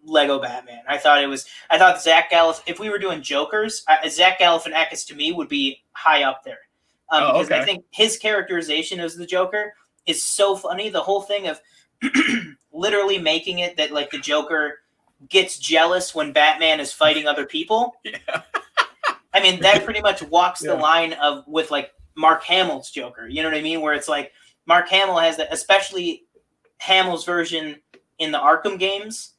Lego Batman. I thought Zach Galifianakis. If we were doing Jokers, Zach Galifianakis to me would be high up there. Because I think his characterization as the Joker is so funny. The whole thing of literally making it that like the Joker gets jealous when Batman is fighting other people. Yeah. I mean, that pretty much walks the Yeah. line of with like Mark Hamill's Joker. You know what I mean? Where it's like Mark Hamill has that, especially Hamill's version in the Arkham games.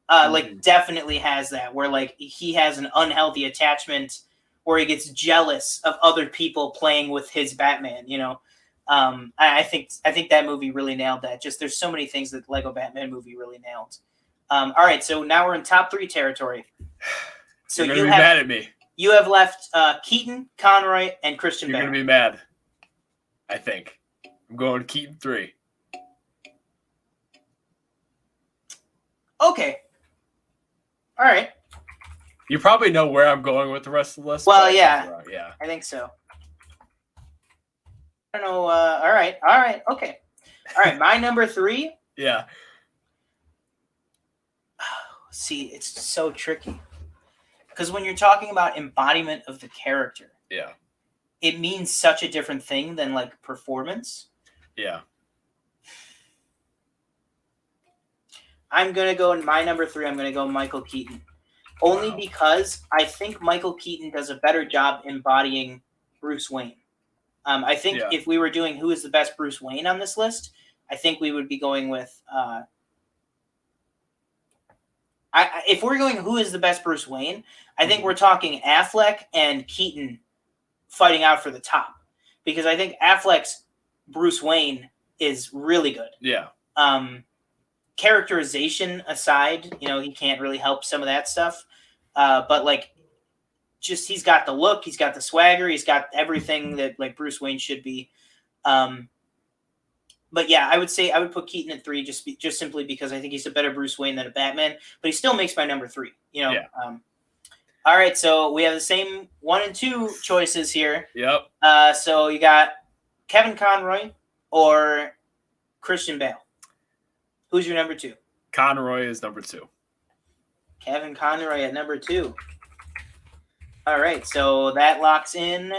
Like definitely has that where like he has an unhealthy attachment where he gets jealous of other people playing with his Batman. You know, I think that movie really nailed that. Just there's so many things that the Lego Batman movie really nailed. All right, so now we're in top 3 territory. So You're gonna be mad at me. You have left Keaton, Conroy, and Christian You're Bale. gonna be mad. I think I'm going Keaton 3. Okay. All right. You probably know where I'm going with the rest of the list. Well, but yeah. Yeah. I think so. I don't know. All right. Okay. All right. My number 3. Yeah. See, it's so tricky. Because when you're talking about embodiment of the character, Yeah. it means such a different thing than like performance. Yeah. I'm going to go in my number 3. I'm going to go Michael Keaton. Only because I think Michael Keaton does a better job embodying Bruce Wayne. I think if we were doing who is the best Bruce Wayne on this list, I think we would be going with if we're going who is the best Bruce Wayne, I think we're talking Affleck and Keaton fighting out for the top. Because I think Affleck's Bruce Wayne is really good. Yeah. Characterization aside, you know, he can't really help some of that stuff. But like just he's got the look, he's got the swagger, he's got everything that like Bruce Wayne should be. But yeah, I would put Keaton at 3 just simply because I think he's a better Bruce Wayne than a Batman, but he still makes my number 3. You know. Yeah. All right, so we have the same 1 and 2 choices here. Yep. So you got Kevin Conroy or Christian Bale. Who's your number 2? Conroy is number 2. Kevin Conroy at number 2. All right, so that locks in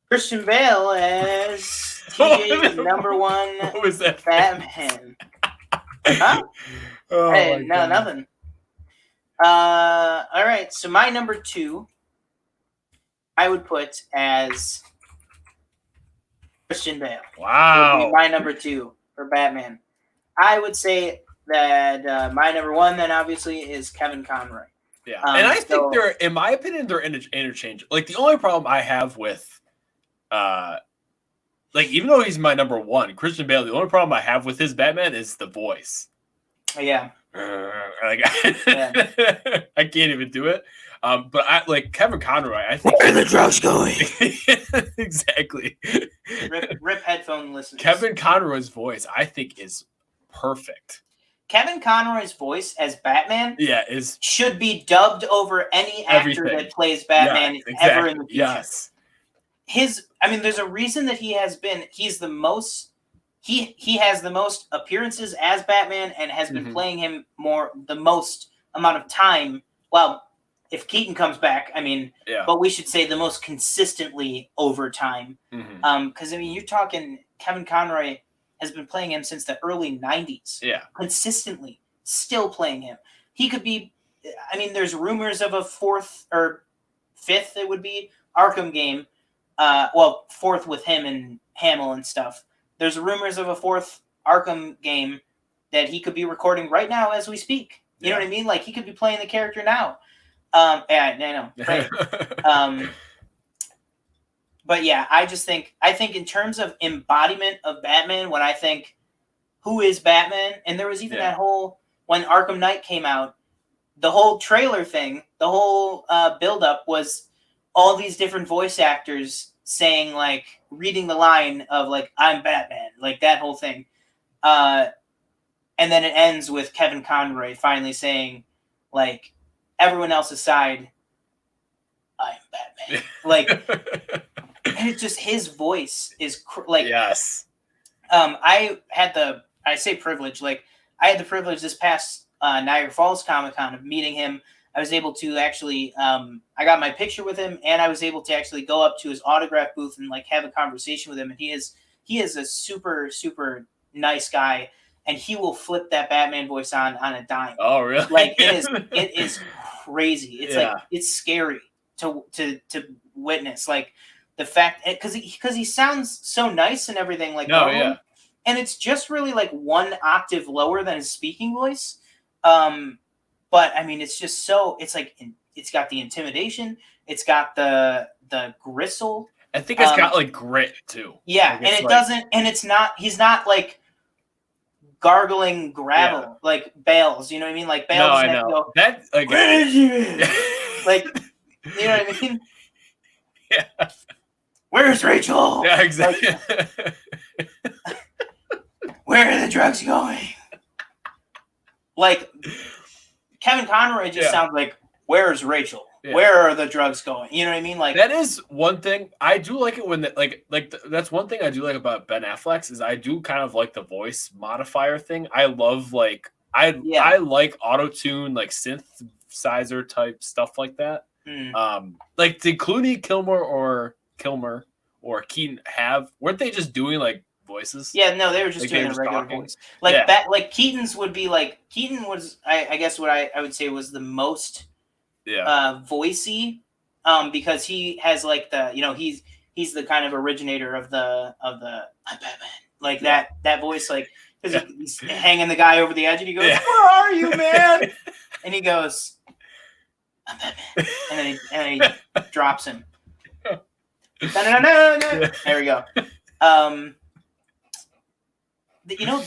Christian Bale as TJ's number 1 What was that? Batman. Huh? Oh, Hey, no, nothing. All right, so my number 2 I would put as Christian Bale. Wow. Would be my number 2 for Batman. I would say that my number 1 then obviously is Kevin Conroy. Yeah, and I think they're, in my opinion, they're interchangeable. Like the only problem I have with, like even though he's my number 1, Christian Bale, the only problem I have with his Batman is the voice. Yeah. Like, I can't even do it. But I like Kevin Conroy. I think where are the drugs going? Exactly. Rip headphone listeners. Kevin Conroy's voice, I think, is perfect. Kevin Conroy's voice as Batman, should be dubbed over any actor that plays Batman ever in the future. Yes. There's a reason that he's the most. He has the most appearances as Batman and has been playing him the most amount of time. Well, if Keaton comes back, but we should say the most consistently over time. Because you're talking Kevin Conroy has been playing him since the early 90s. Yeah, consistently, still playing him. He could be. There's rumors of a 4th or 5th. It would be Arkham game. 4th with him and Hamill and stuff. There's rumors of a 4th Arkham game that he could be recording right now as we speak. You know what I mean? Like he could be playing the character now. I know. Right. But yeah, I think in terms of embodiment of Batman, when I think who is Batman, and there was even that whole, when Arkham Knight came out, the whole trailer thing, the whole build-up was all these different voice actors saying, like, reading the line of, like, I'm Batman, like that whole thing. And then it ends with Kevin Conroy finally saying, like, everyone else aside, I'm Batman. Like, and it's just his voice is like, yes. I had the privilege this past Niagara Falls Comic-Con of meeting him. I was able to actually, I got my picture with him, and I was able to actually go up to his autograph booth and like have a conversation with him. And he is a super, super nice guy, and he will flip that Batman voice on a dime. Oh, really? Like it is crazy. It's Yeah. like it's scary to witness. Like the fact because he sounds so nice and everything like No, normally, yeah. and it's just really like one octave lower than his speaking voice. But I mean, it's just so it's like it's got the intimidation. It's got the gristle. I think it's got like grit too. Yeah, Like, and it like, doesn't, and it's not. He's not like gargling gravel like Bales. You know what I mean? Like Bales. No, I know go, that. Like, where is you? Like, you know what I mean? Yeah. Where's Rachel? Yeah, exactly. Like, where are the drugs going? Like Kevin Conroy just sounds like, where's Rachel? Yeah. Where are the drugs going? You know what I mean? Like that is one thing I do like it when that's one thing I do like about Ben Affleck's is I do kind of like the voice modifier thing. I love like I like auto-tune, like synthesizer type stuff like that. Like did Clooney, Kilmer or Keaton weren't they just doing like voices? Yeah, no, they were just doing a regular voice. Like like Keaton's would be like Keaton was I guess what I would say was the most voicey, because he has like the he's the kind of originator of the I'm Batman, like that voice, like because he's hanging the guy over the edge and he goes, where are you, man? And he goes, I'm Batman, and then he drops him. There we go.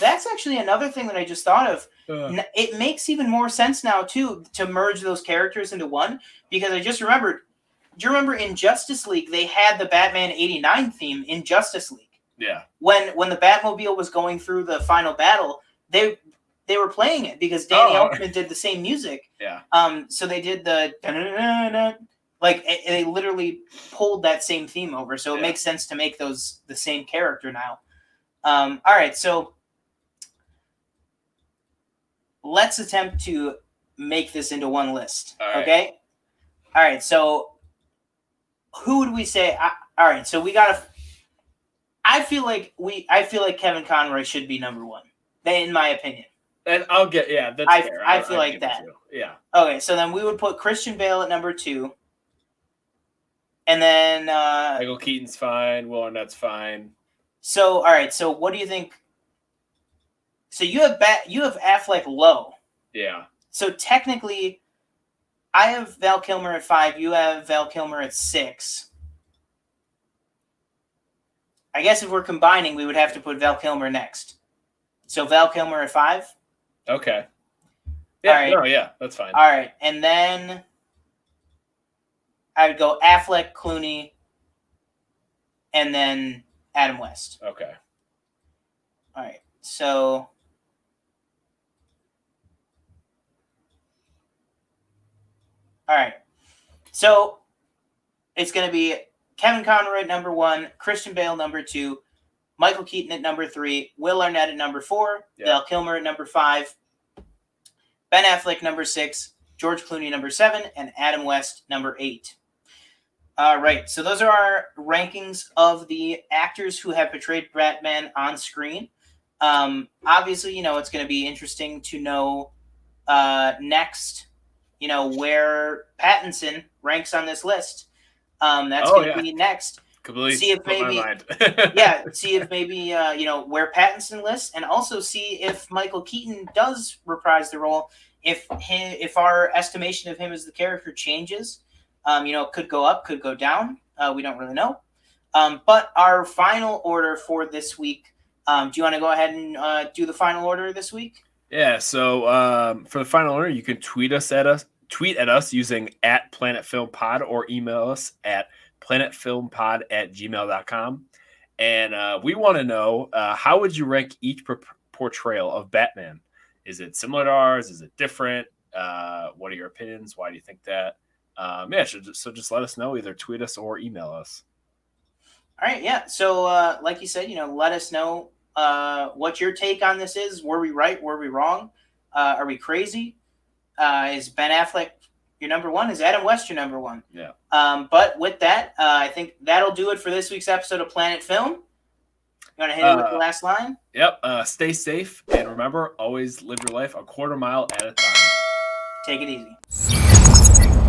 That's actually another thing that I just thought of. It makes even more sense now too to merge those characters into one, because I just remembered. Do you remember in Justice League they had the Batman '89 theme in Justice League? Yeah. When the Batmobile was going through the final battle, they were playing it because Danny Elfman did the same music. Yeah. So they did the like they literally pulled that same theme over, so it makes sense to make those the same character now. All right, so let's attempt to make this into one list. Okay. All right. So who would we say? All right. So we got to. I feel like Kevin Conroy should be number one, in my opinion. And I'll get that's fair. I feel like that. Yeah. Okay. So then we would put Christian Bale at number 2. And then Michael Keaton's fine. Will Arnett's fine. So all right. So what do you think? So you have Affleck low. Yeah. So technically, I have Val Kilmer at 5. You have Val Kilmer at 6. I guess if we're combining, we would have to put Val Kilmer next. So Val Kilmer at 5. Okay. Yeah. Right. No. Yeah. That's fine. All right, and then I would go Affleck, Clooney, and then Adam West. Okay. All right. So all right. So it's going to be Kevin Conroy at number 1, Christian Bale number 2, Michael Keaton at number 3, Will Arnett at number 4, Val Kilmer at number 5, Ben Affleck number 6, George Clooney number 7, and Adam West number 8. All right, so those are our rankings of the actors who have portrayed Batman on screen. Obviously, it's going to be interesting to know next, where Pattinson ranks on this list. That's going to be next. Completely see if maybe, see if maybe where Pattinson lists, and also see if Michael Keaton does reprise the role. If our estimation of him as the character changes, could go up, could go down. We don't really know. But our final order for this week. Do you want to go ahead and do the final order this week? Yeah. So for the final order, you can tweet at us using @PlanetFilmPod or email us at planetfilmpod@gmail.com. And we want to know, how would you rank each portrayal of Batman? Is it similar to ours? Is it different? What are your opinions? Why do you think that? So just let us know. Either tweet us or email us. All right. Yeah. So like you said, let us know what your take on this is. Were we right? Were we wrong? Are we crazy? Is Ben Affleck your number 1? Is Adam West your number 1? Yeah. But with that, I think that'll do it for this week's episode of Planet Film. You want to hit it with the last line? Yep. Stay safe and remember, always live your life a quarter mile at a time. Take it easy.